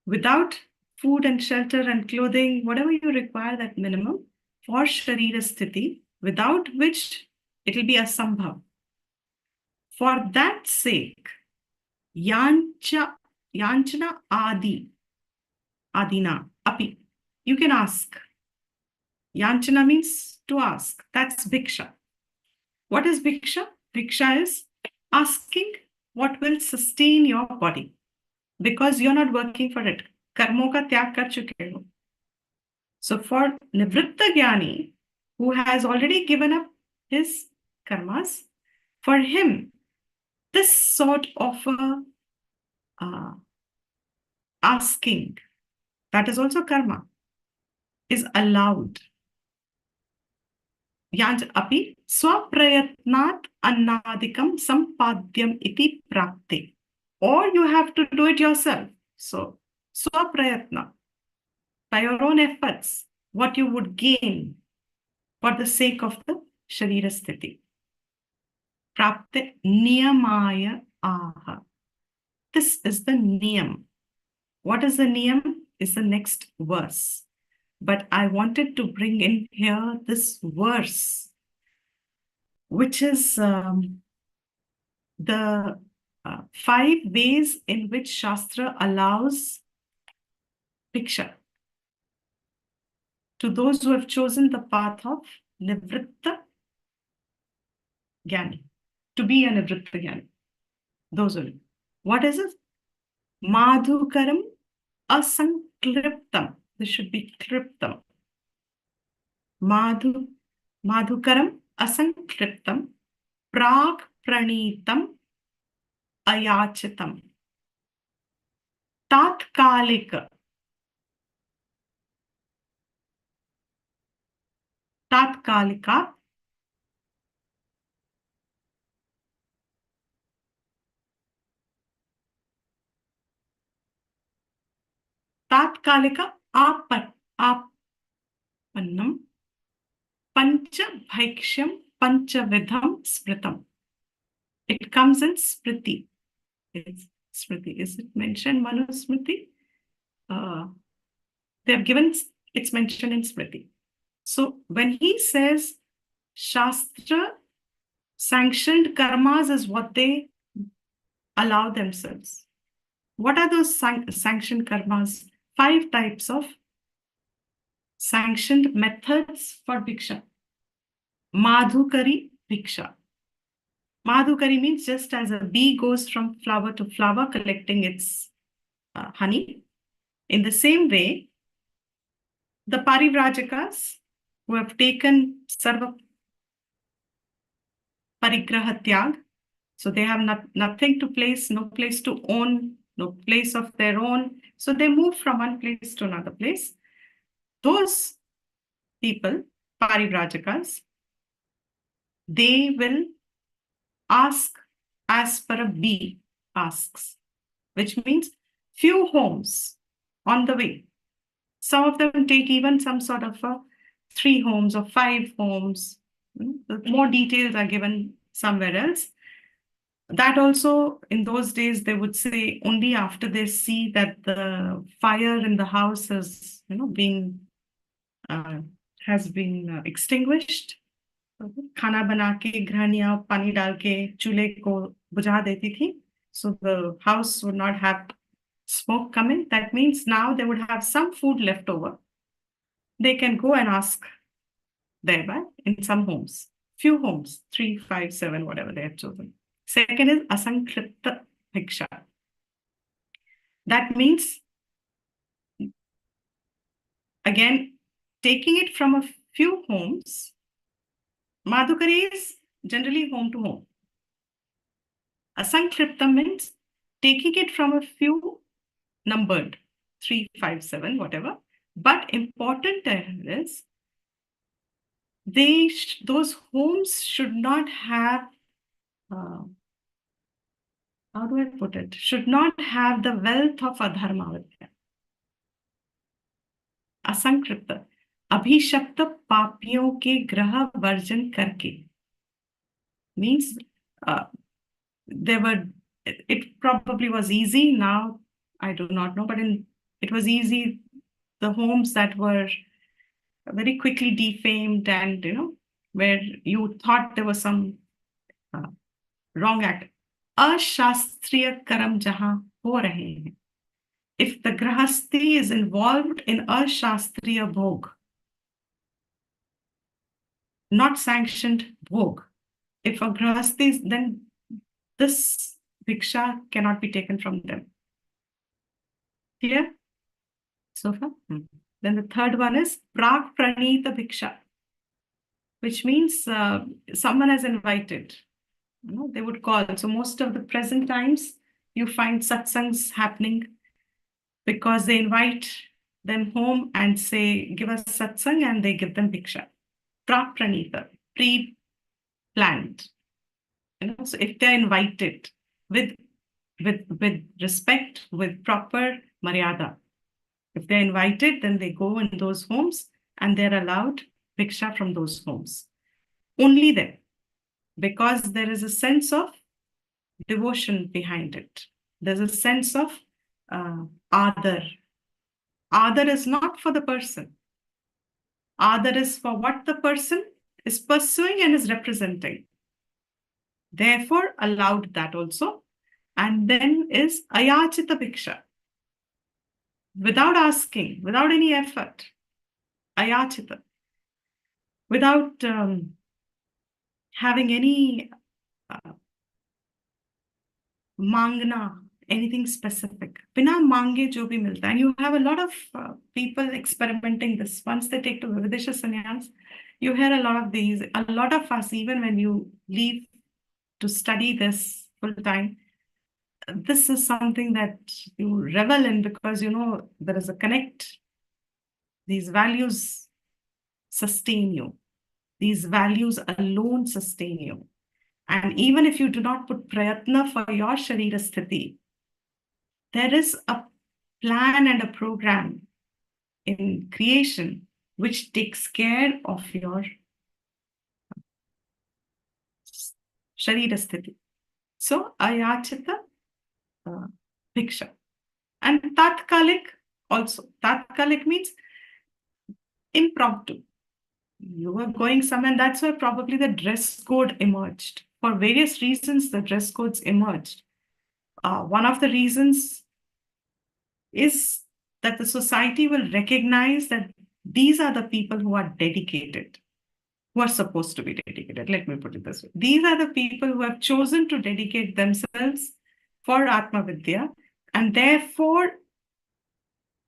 Without food and shelter and clothing, whatever you require, that minimum for sharira sthiti, without which it will be asambhav. For that sake, yanchana adina, api. You can ask. Yanchana means to ask. That's bhiksha. What is bhiksha? Bhiksha is asking what will sustain your body, because you're not working for it. Karmo ka tyag kar chuke ho. So for nivritta jnani, who has already given up his karmas, for him, this sort of asking, that is also karma, is allowed. Yanj api swaprayatnat annadikam sampadyam iti prapte. Or you have to do it yourself. So, swaprayatna, by your own efforts, what you would gain for the sake of the sharira sthiti. Prapte niyamaya aha. This is the niyam. What is the niyam is the next verse. But I wanted to bring in here this verse, which is the 5 ways in which Shastra allows bhiksha to those who have chosen the path of nivritta jnani, to be a nivritta jnani. Those are it. What is it? Madhukaram asankliptam. This should be kliptam. Madhukaram asankliptam prag pranitam ayachitam tatkalika tatkalika, tatkalika आपन्नम pancha bhaikshyam panchavidham smritam. It comes in Smriti. It's Smriti. Is it mentioned Manusmriti? They have given, it's mentioned in Smriti. So when he says Shastra sanctioned karmas is what they allow themselves. What are those sanctioned karmas? 5 types of sanctioned methods for bhiksha. Madhukari bhiksha. Madhukari means just as a bee goes from flower to flower collecting its honey. In the same way, the Parivrajaka's who have taken Sarva Parigraha Tyag, so they have nothing to place, no place to own, no place of their own. So they move from one place to another place. Those people, Parivrajaka's, they will ask as per a bee asks, which means few homes on the way. Some of them take even some sort of 3 homes or 5 homes. More details are given somewhere else. That also, in those days, they would say only after they see that the fire in the house has, has been extinguished. खाना बना के गृहणियां पानी डाल के चूल्हे को बुझा देती थी. So the house would not have smoke coming. That means now they would have some food left over. They can go and ask thereby in some homes. Few homes, 3, 5, 7, whatever they have chosen. Second is asankripta bhiksha. That means, again, taking it from a few homes. Madhukari is generally home to home. Asankripta means taking it from a few numbered, 3, 5, 7, whatever. But important is those homes should not have, how do I put it? Should not have the wealth of adharma with them. Asankripta, abhishapta papiyon ke graha varjan karke, means it probably was easy. Now I do not know, but it was easy. The homes that were very quickly defamed and where you thought there was some wrong act. Ashastriya karam jahan ho rahe hain. If the grahasti is involved in ashastriya bhog, not sanctioned bhog, if a grahasti is, then this bhiksha cannot be taken from them. Clear? So far? Then the third one is prak pranita bhiksha, which means someone has invited. They would call. So most of the present times, you find satsangs happening because they invite them home and say, give us satsang, and they give them bhiksha. Prak pranita, pre-planned. So if they're invited with respect, with proper maryada, if they're invited, then they go in those homes and they're allowed bhiksha from those homes. Only then, because there is a sense of devotion behind it. There's a sense of adar. Adar is not for the person. Adar is for what the person is pursuing and is representing. Therefore, allowed that also. And then is ayachita bhiksha. Without asking, without any effort. Ayachita. Without having any mangna, anything specific. Bina mange jo bhi milta. And you have a lot of people experimenting this. Once they take to Vidisha Sannyas, you hear a lot of these. A lot of us, even when you leave to study this full time, this is something that you revel in because there is a connect. These values sustain you. These values alone sustain you. And even if you do not put prayatna for your Sharira Sthiti, there is a plan and a program in creation which takes care of your Sharira Sthiti. So, ayachita bhiksha. And tatkalik also. Tatkalik means impromptu. You were going somewhere, and that's where probably the dress code emerged. For various reasons, the dress codes emerged. One of the reasons is that the society will recognize that these are the people who are dedicated, who are supposed to be dedicated. Let me put it this way. These are the people who have chosen to dedicate themselves for Atma Vidya, and therefore,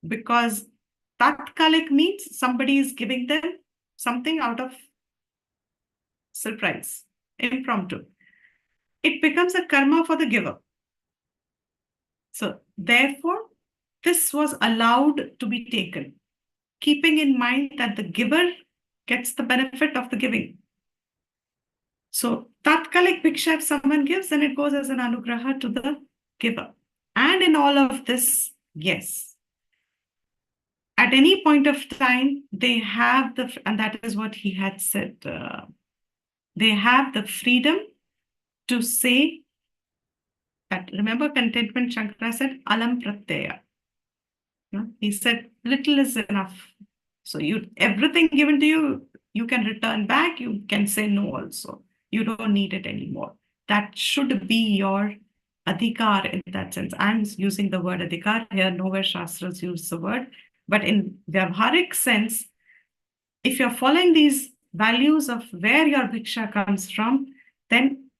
because tatkalik means somebody is giving them something out of surprise, impromptu. It becomes a karma for the giver. So, therefore, this was allowed to be taken, keeping in mind that the giver gets the benefit of the giving. So, tatkalik bhiksha, if someone gives, then it goes as an anugraha to the giver. And in all of this, yes, at any point of time, they have and that is what he had said, they have the freedom to say that. Remember, contentment Shankara said, alam pratyaya. He said, little is enough. So everything given to you, you can return back. You can say no also. You don't need it anymore. That should be your adhikar in that sense. I'm using the word adhikar here. Nowhere Shastras use the word. But in Vyavharik sense, if you're following these values of where your bhiksha comes from, then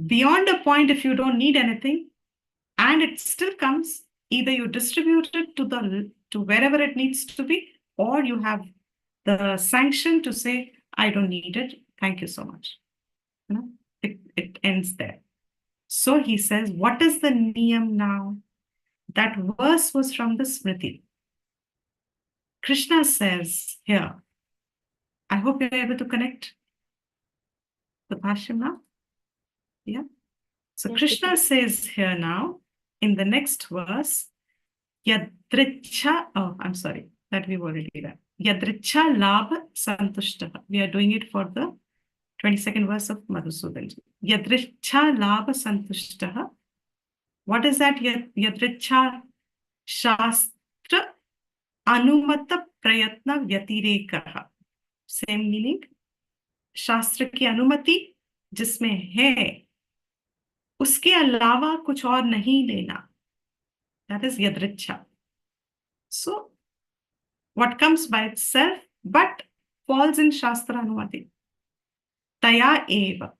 beyond a point, if you don't need anything, and it still comes, either you distribute it to wherever it needs to be, or you have the sanction to say, I don't need it. Thank you so much. It ends there. So he says, what is the niyam now? That verse was from the Smriti. Krishna says here, I hope you're able to connect the Bhashyam now. Yeah. So Yes, Krishna says here now, in the next verse, Yadricha, oh, I'm sorry, that we've already done. Yadricha labha santushtaha. We are doing it for the 22nd verse of Madhusudanji. Yadricha labha santushtaha. What is that? Yadricha shastra anumata prayatna vyatirekaha. Same meaning. शास्त्र की अनुमति जिसमें है, उसके अलावा कुछ और नहीं लेना. That is yadricha. So, what comes by itself but falls in Shastra Anumati. Taya eva.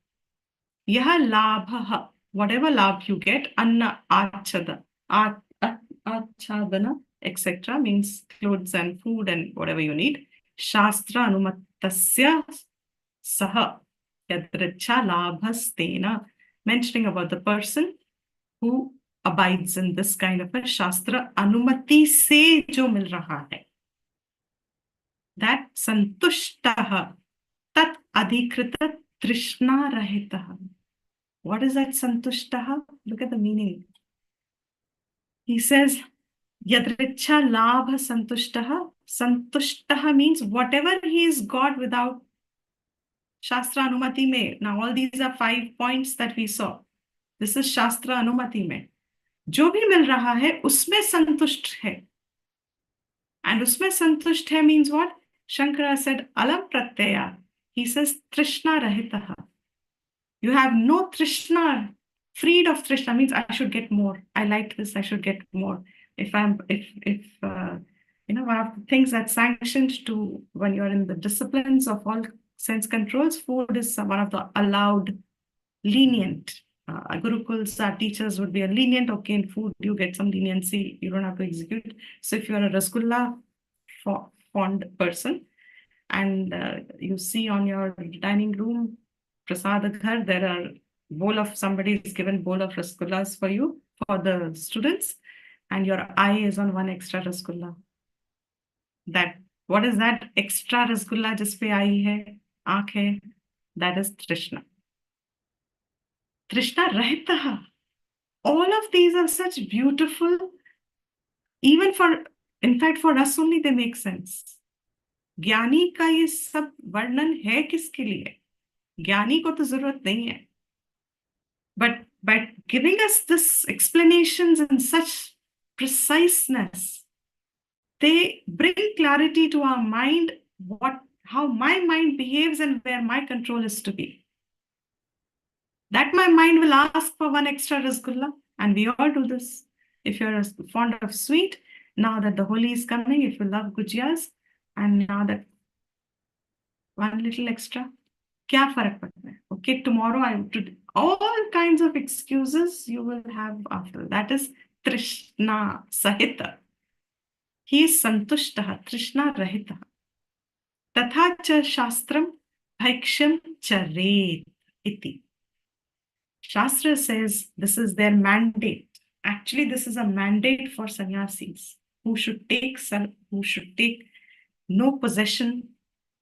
Yaha labha. Whatever labh you get, anna achada, achadana, etc. means clothes and food and whatever you need. Shastra Anumatasya saha. Yadricha labhastena. Mentioning about the person who abides in this kind of a Shastra Anumati se jo mil raha hai. That santushtaha, tat adhikrita trishna rahitaha. What is that santushtaha? Look at the meaning. He says, yadricha labha santushtaha. Santushtaha means whatever he's got without Shastra Anumati mein. Now all these are 5 points that we saw. This is Shastra Anumati mein. जो भी मिल रहा है उसमें संतुष्ट है. And उसमें संतुष्ट है means what? Shankara said, alam pratyaya. He says, trishna rahitaha. You have no trishna. Freed of trishna means I should get more. I like this, I should get more. One of the things that's sanctioned to when you're in the disciplines of all sense controls, food is one of the allowed, lenient. Gurukuls, our teachers would be a lenient, okay, in food, you get some leniency, you don't have to execute. So if you're a Rasgulla fond person, and you see on your dining room, Prasad Ghar, there are somebody is given bowl of Rasgullas for you, for the students, and your eye is on one extra Rasgulla. That What is that extra rasgulla जिसपे आई है, आँख है? That is Trishna. Trishna rahitah. All of these are such beautiful, even in fact, for us only they make sense. ज्ञानी का ये सब वर्णन है किसके लिए? ज्ञानी को तो जरूरत नहीं है. But by giving us this explanations in such preciseness, they bring clarity to our mind, how my mind behaves and where my control is to be. That my mind will ask for one extra rasgulla, and we all do this. If you're fond of sweet, now that the Holi is coming, if you love gujiyas, and now that one little extra, kya farak padta hai? Okay, tomorrow I have all kinds of excuses you will have after. That is Trishna Sahita. He is Santushtaha, Trishna Rahita. Tatha cha Shastram Bhaiksham Charet iti. Shastra says this is their mandate. Actually, this is a mandate for sannyasis who should take no possession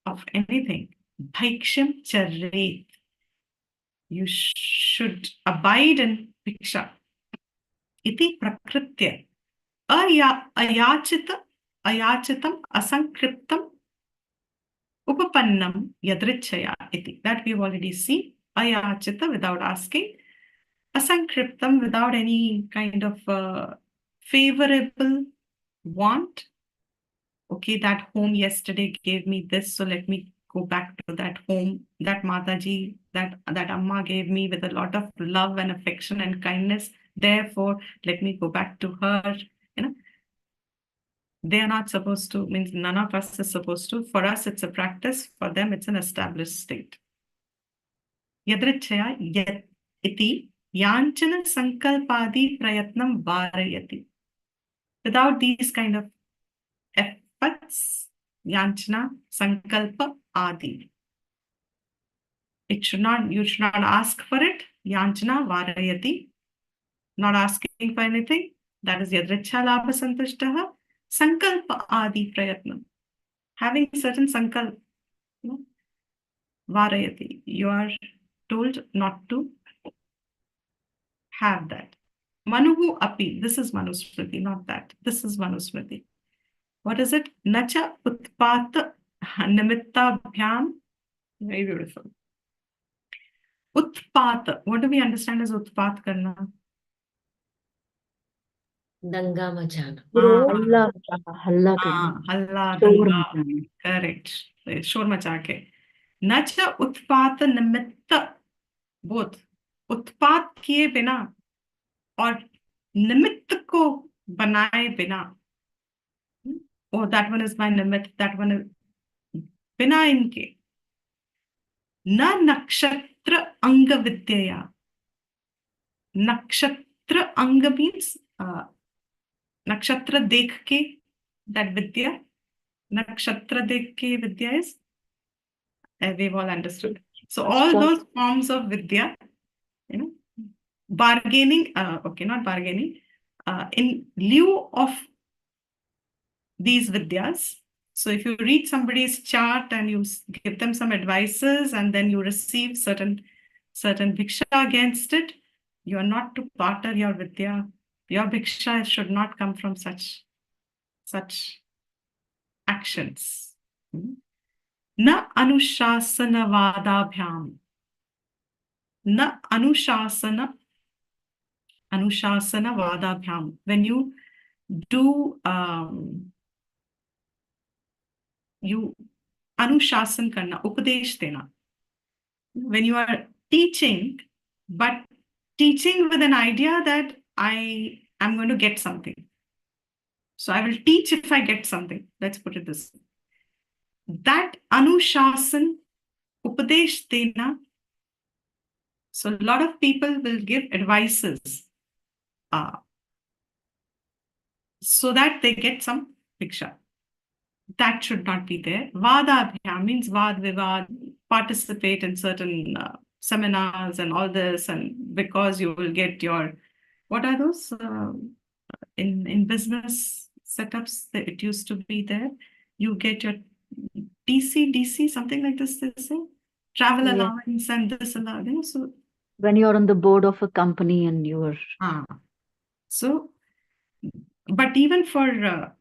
of anything. Bhaiksham Charet. You should abide in Bhiksha. Iti prakritya. Ayachitam asankriptam upapannam yadrichaya iti. That we've already seen. Ayachita, without asking. Asankriptam, without any kind of favorable want. Okay, that home yesterday gave me this, so let me go back to that home. That Mataji, that Amma gave me with a lot of love and affection and kindness. Therefore, let me go back to her. They are not supposed to, means none of us is supposed to. For us, it's a practice. For them, it's an established state. Yadrichaya yat iti yanchana sankalpadi prayatnam varayati. Without these kind of efforts, yanchana, sankalpa, adi. You should not ask for it. Yanchana, varayati. Not asking for anything. That is yadrichya labha santushtaha. Sankalpa adi prayatnam. Having certain sankalp, varayati. You are told not to have that. Manuhu api. This is Manusmriti, not that. This is Manusmriti. What is it? Nacha utpat nimittabhyam. Very beautiful. Utpat. What do we understand as utpat karna? दंगा मचाना. हल्ला करना, हल्ला शोर दंगा. मचाना. Correct. शोर मचा के. नच उत्पात निमित्त. बोथ. उत्पात किए बिना और निमित्त को बनाए बिना. Oh, that one is my nimitt. That one is बिना इनके. न नक्षत्र अंग विद्या. Nakshatra anga means nakshatra dekh ke, that vidya. Nakshatra dekh ke vidya is, we've all understood. So all those forms of vidya, bargaining, okay, not bargaining, in lieu of these vidyas. So if you read somebody's chart and you give them some advices and then you receive certain bhiksha against it, you are not to barter your vidya. Your bhiksha should not come from such actions. Na anushasana vadabhyam. Na anushasana vadabhyam. When you do you anushasan karna, upadesh dena. When you are teaching, but teaching with an idea that I am going to get something. So I will teach if I get something. Let's put it this way. That anushasan, upadesh dena. So a lot of people will give advices so that they get some bhiksha. That should not be there. Vadabhyam means vad vivad, participate in certain seminars and all this, and because you will get your, what are those in business setups that it used to be there? you get your DC, something like this, they say. Travel Yeah. allowance and this allowance. So, When you're on the board of a company and you're so, but even for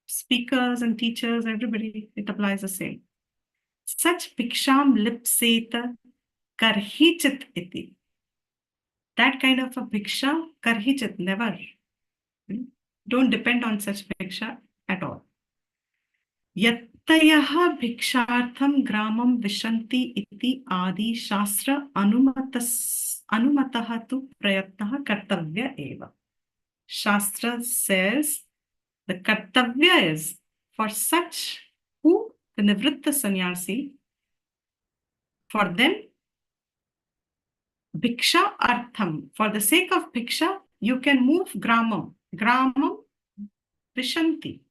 speakers and teachers, everybody, it applies the same. Such bhiksham lipseta karhichit iti. That kind of a bhiksha, karhichit, never. Don't depend on such bhiksha at all. यत्तयः भिक्षार्थं ग्रामं विशन्ति इति आदि शास्त्र अनुमतः तु प्रयत्नः कर्तव्य एव. Shastra says the kartavya is for such who, the nivritta sannyasi, for them, bhiksha artham, for the sake of bhiksha, you can move gramam. Gramam vishanti.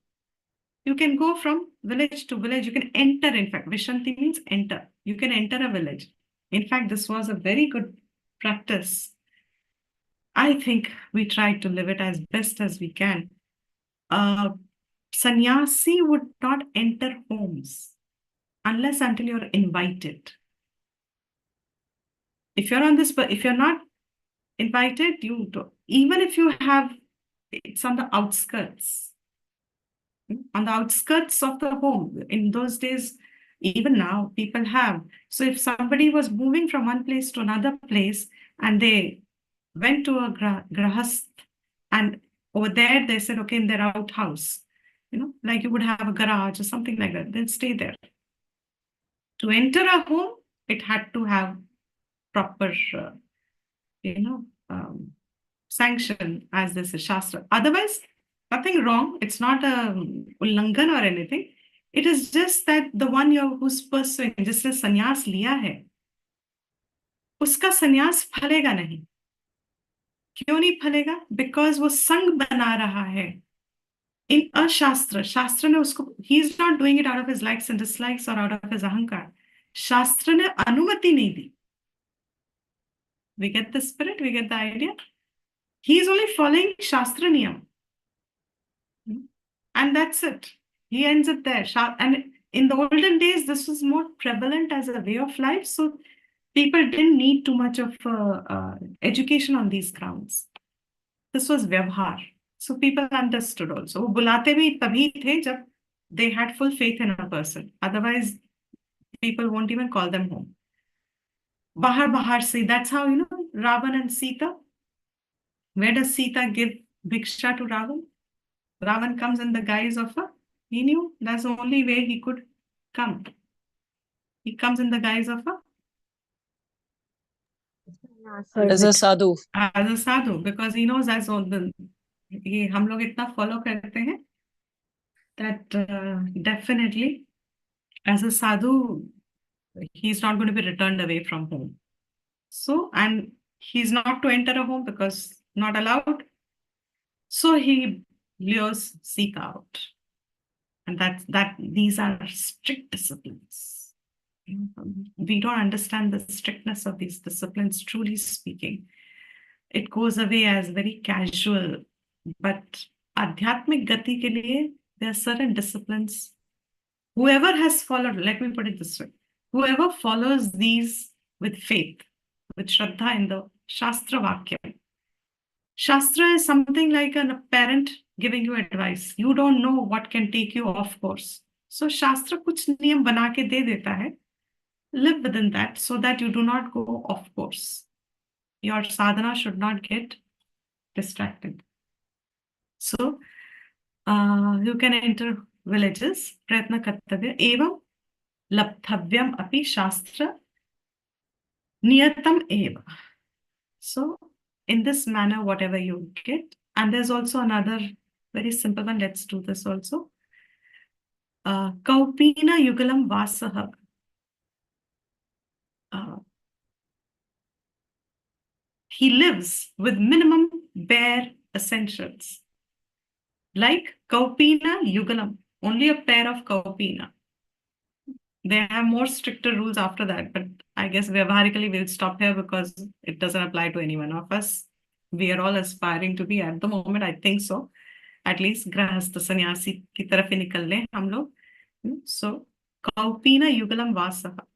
You can go from village to village. You can enter, in fact. Vishanti means enter. You can enter a village. In fact, this was a very good practice. I think we try to live it as best as we can. Sannyasi would not enter homes unless until you're invited. If you're on this, but if you're not invited, you don't. Even if you have, it's on the outskirts. On the outskirts of the home. In those days, even now, people have. So if somebody was moving from one place to another place and they went to a grahast, and over there they said, okay, in their outhouse, like you would have a garage or something like that, they'll stay there. To enter a home, it had to have proper, sanction as this is Shastra. Otherwise, nothing wrong. It's not a ullangan or anything. It is just that the one who's pursuing, जिसने संन्यास लिया है, उसका संन्यास फलेगा नहीं. क्यों नहीं फलेगा? Because वो संग बना रहा है. In a Shastra, Shastra ने उसको, he is not doing it out of his likes and dislikes or out of his ahankar. Shastra ने अनुमति नहीं दी. We get the spirit, we get the idea. He is only following Shastra niyam. And that's it. He ends it there. And in the olden days, this was more prevalent as a way of life. So people didn't need too much of education on these grounds. This was vyavhar. So people understood also. वो बुलाते भी तभी थे जब they had full faith in a person. Otherwise, people won't even call them home. Bahar se, that's how, Ravan and Sita. Where does Sita give bhiksha to Ravan? Ravan comes in the guise of he knew that's the only way he could come. He comes in the guise of as a sadhu. As a sadhu, because he knows as all the ये हम लोग इतना follow करते हैं that definitely as a sadhu he's not going to be returned away from home. So, and he's not to enter a home because not allowed. So he lures Sita out. And these are strict disciplines. We don't understand the strictness of these disciplines, truly speaking. It goes away as very casual. But adhyatmik gati ke liye, there are certain disciplines. Whoever has followed, let me put it this way, whoever follows these with faith, with Shraddha in the Shastra Vakyam. Shastra is something like a parent giving you advice. You don't know what can take you off course. So Shastra kuch niyam bana ke de deta hai. Live within that so that you do not go off course. Your sadhana should not get distracted. So you can enter villages, prayatna kartavya, evam labdhavyam api shastra niyatam eva. So in this manner, whatever you get, and there's also another very simple one. Let's do this also. Kaupina yugalam vasaha. He lives with minimum bare essentials. Like Kaupina yugalam, only a pair of Kaupina. They have more stricter rules after that, but I guess vyavaharically we'll stop here because it doesn't apply to any one of us. We are all aspiring to be at the moment, I think so. At least grahastha sannyasi ki taraf hi nikal le hum log. So, Kaupina Yugalam Vasaha.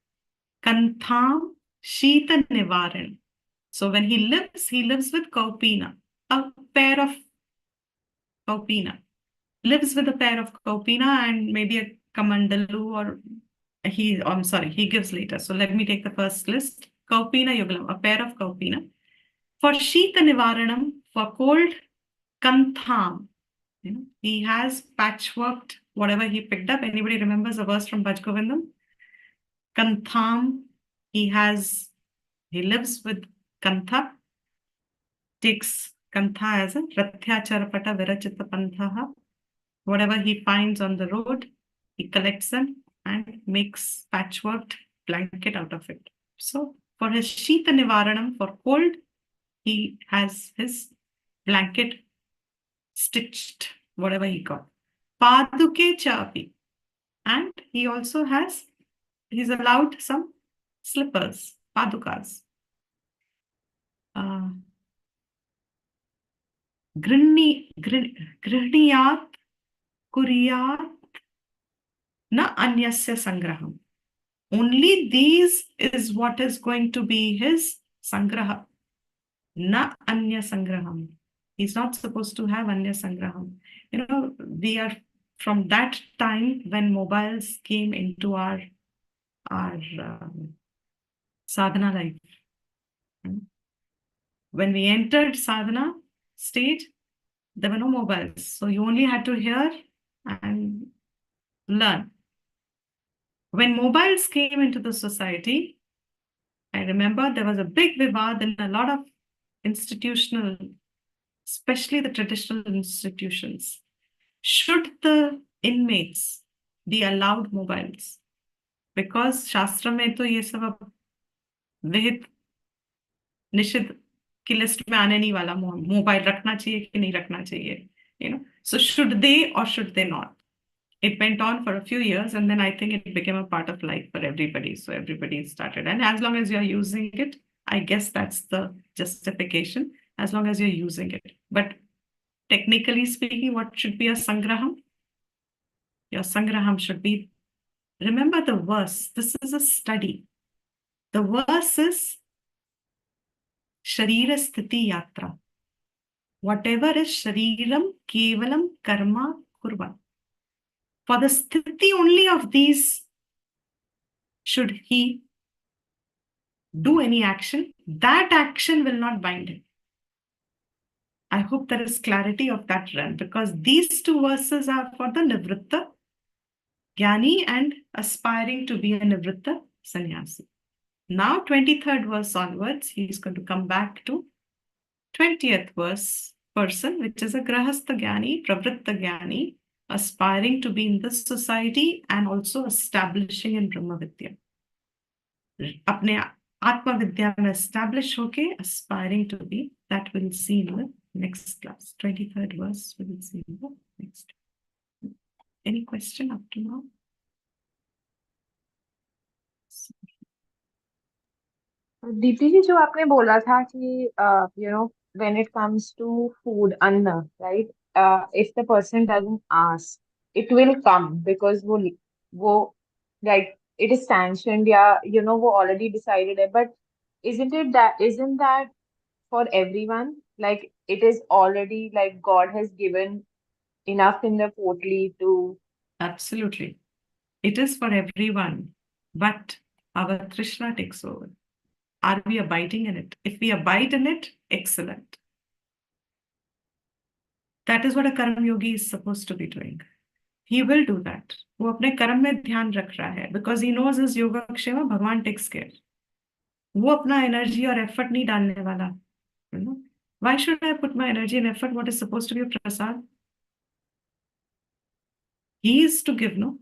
Kantham Shita Nivaran. So when he lives with Kaupina, a pair of Kaupina. Lives with a pair of Kaupina and maybe a Kamandalu or I'm sorry, he gives later. So let me take the first list. Kaupina Yugalam, a pair of Kaupina. For Shita Nivaranam, for cold, Kantham. He has patchworked whatever he picked up. Anybody remembers a verse from Bhaj Govindam? Kantham, he lives with Kantha, takes Kantha as a Ratyacharapata Virachita Panthaha. Whatever he finds on the road, he collects them and makes patchworked blanket out of it. So for his Shita Nivaranam, for cold, he has his blanket stitched, whatever he got. Paduke Chapi. And he also he's allowed some slippers, padukas. Grihniyat Kuriyat na anyasya sangraham. Only these is what is going to be his sangraha. Na anya sangraham. He's not supposed to have anya sangraham. We are from that time when mobiles came into our sadhana life. When we entered sadhana stage, there were no mobiles. So you only had to hear and learn. When mobiles came into the society, I remember there was a big vivad in a lot of institutional, especially the traditional institutions. Should the inmates be allowed mobiles? Because Shastra में तो ये सब अब विहित निषिद्ध की list में आने नहीं वाला, मोबाइल रखना चाहिए कि नहीं रखना चाहिए. So should they or should they not? It went on for a few years, and then I think it became a part of life for everybody. So everybody started. And as long as you're using it, I guess that's the justification, as long as you're using it. But technically speaking, what should be a sangraham? Your sangraham should be, remember the verse. This is a study. The verse is Sharira Sthiti Yatra. Whatever is Shariram Kevalam Karma Kurvan. For the sthiti only of these, should he do any action, that action will not bind him. I hope there is clarity of that realm, because these two verses are for the Nivritta Jnani and aspiring to be a Nivritta Sannyasi. Now 23rd verse onwards, he is going to come back to 20th verse person, which is a Grahastha Jnani, Pravritta Jnani, aspiring to be in this society and also establishing in Brahma Vidya. अपने आत्मा विद्या में establish होके aspiring to be, that we'll see in the next class. 23rd verse we will see in the next. Any question up to now? Deepti जी, जो आपने बोला था कि when it comes to food, anna, right? If the person doesn't ask, it will come because वो like it is sanctioned, yeah, वो already decided it. But isn't that for everyone? Like it is already like God has given enough in the potli to. Absolutely. It is for everyone, but our Trishna takes over. Are we abiding in it? If we abide in it, excellent. That is what a Karam Yogi is supposed to be doing. He will do that. वो अपने कर्म में ध्यान रख रहा है, because he knows his योगक्षेम भगवान takes care. वो अपना एनर्जी और एफर्ट नहीं डालने वाला. Why should I put my energy and effort? What is supposed to be a prasad? He is to give, no?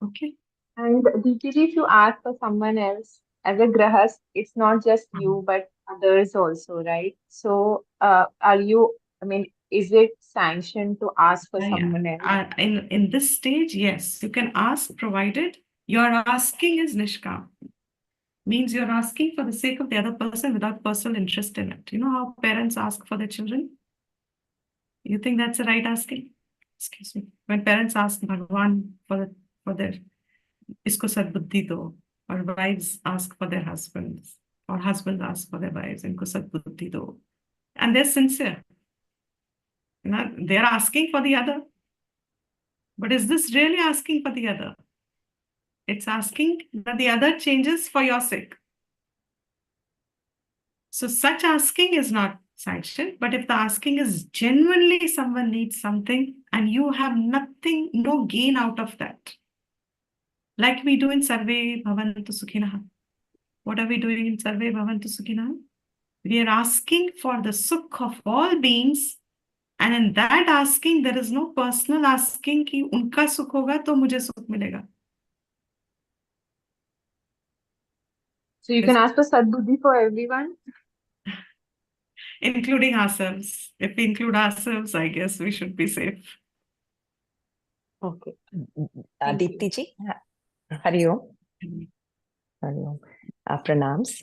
Okay. And Dipti, if you ask for someone else as a grahas, it's not just you, but others also, right? So, is it sanctioned to ask for someone else? In this stage, yes, you can ask, provided your asking is nishkam. Means you're asking for the sake of the other person without personal interest in it. You know how parents ask for their children? You think that's the right asking? Excuse me. When parents ask Bhagwan for their isko sadbuddhi do, or wives ask for their husbands, or husbands ask for their wives, inko sadbuddhi do, and they're sincere. They're asking for the other. But is this really asking for the other? It's asking that the other changes for your sake. So such asking is not sanctioned, but if the asking is genuinely someone needs something and you have nothing, no gain out of that, like we do in Sarve Bhavantu Sukhinaha. What are we doing in Sarve Bhavantu Sukhinaha? We are asking for the sukh of all beings, and in that asking, there is no personal asking कि उनका सुख होगा तो मुझे सुख मिलेगा. So you can ask for Sadbuddhi for everyone. Including ourselves. If we include ourselves, I guess we should be safe. Okay. Thank you. Deepti ji, Hari Om. Hari Om. Pranams.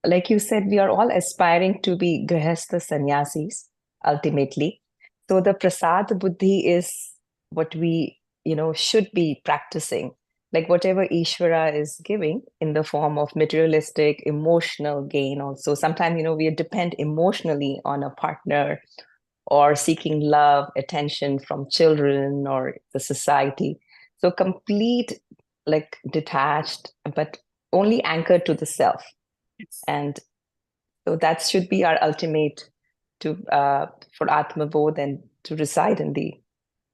Like you said, we are all aspiring to be grihastha sannyasis ultimately. So the prasad buddhi is what we, should be practicing. Like whatever Ishvara is giving in the form of materialistic, emotional gain also. Sometimes, we depend emotionally on a partner or seeking love, attention from children or the society. So complete, like detached, but only anchored to the self. And so that should be our ultimate for Atma Bodh and to reside in the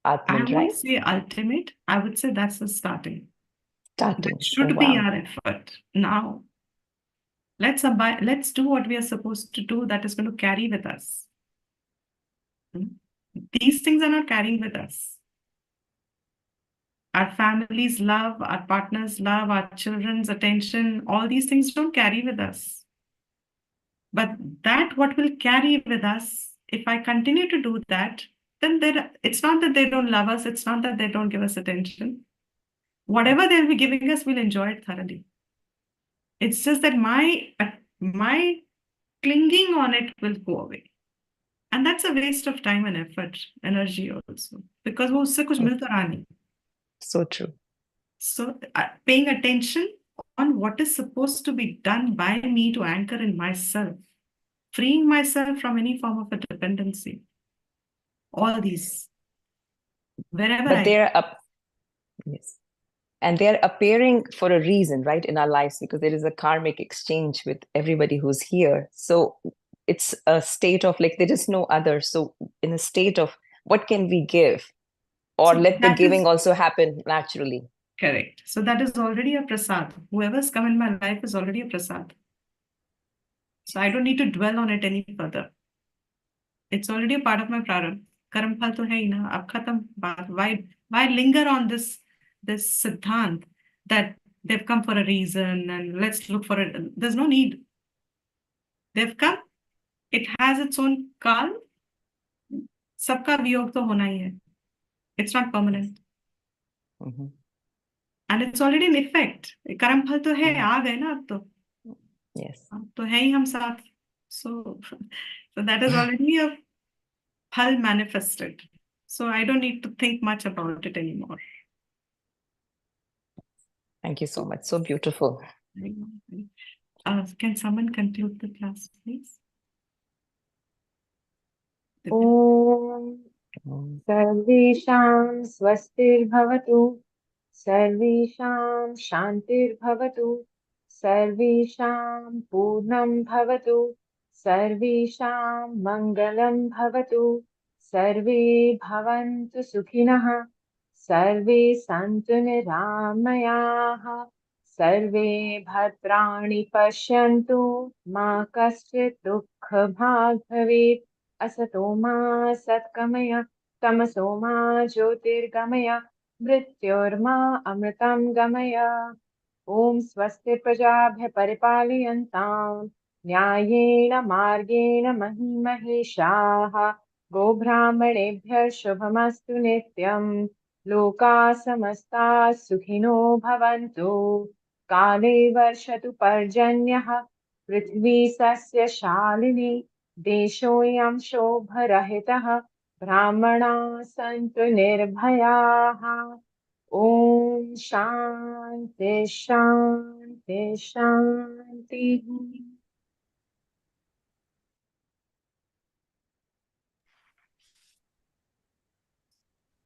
Atman, I right? won't say ultimate. I would say that's the starting. Starting. That should be our effort. Now, let's do what we are supposed to do that is going to carry with us. These things are not carrying with us. Our family's love, our partner's love, our children's attention, all these things don't carry with us. But that what will carry with us, if I continue to do that, then it's not that they don't love us, it's not that they don't give us attention. Whatever they'll be giving us, we'll enjoy it thoroughly. It's just that my clinging on it will go away. And that's a waste of time and effort, energy also. Because वो उससे कुछ मिल तो रहा नहीं. So true. So paying attention on what is supposed to be done by me to anchor in myself, freeing myself from any form of a dependency. All these, wherever But I they're up, yes. And they're appearing for a reason, right, in our lives, because there is a karmic exchange with everybody who's here. So it's a state of like, there is no other. So in a state of what can we give? Or So let the that giving is also happen naturally. correct. So that is already a prasad. Whoever's come in my life is already a prasad. So I don't need to dwell on it any further. It's already a part of my prarabdha. Karam phal to hai hi na. Ab khatam baat. Why linger on this siddhant that they've come for a reason and let's look for it. There's no need. They've come. It has its own kal. Sabka viyog to hona hi hai. It's not permanent. Mm-hmm. And it's already in effect. Karam phal to hai, aa gaye na ab to. Yes. तो है ही हम साथ. So that is already a phal manifested. So I don't need to think much about it anymore. Thank you so much. So beautiful. Can someone conclude the class, please? Om Sarvesham Swastirbhavatu Sarvesham Shantirbhavatu Sarvesham Purnam Bhavatu Sarvesham Mangalam Bhavatu Sarve Bhavantu Sukhinah Sarve Santu Niramayaः Sarve Bhadrani Pashyantu Ma Kaschit Dukkha Bhag Bhavet असतो मा सत्कमय तमसो मा ज्योतिर्गमय मृत्योर्मा अमृतं गमय ॐ स्वस्ति प्रजाभ्यः परिपालयन्तां न्यायेन मार्गेण महिमहेशाः गोब्राह्मणेभ्यः शुभमस्तु नित्यं लोकाः समस्ताः सुखिनो भवन्तु काले वर्षतु पर्जन्यः पृथ्वी सस्यशालिनी देशोऽयं शोभरहितः ब्राह्मणाः सन्तु निर्भयाः। ॐ शान्ति शान्ति शान्तिः।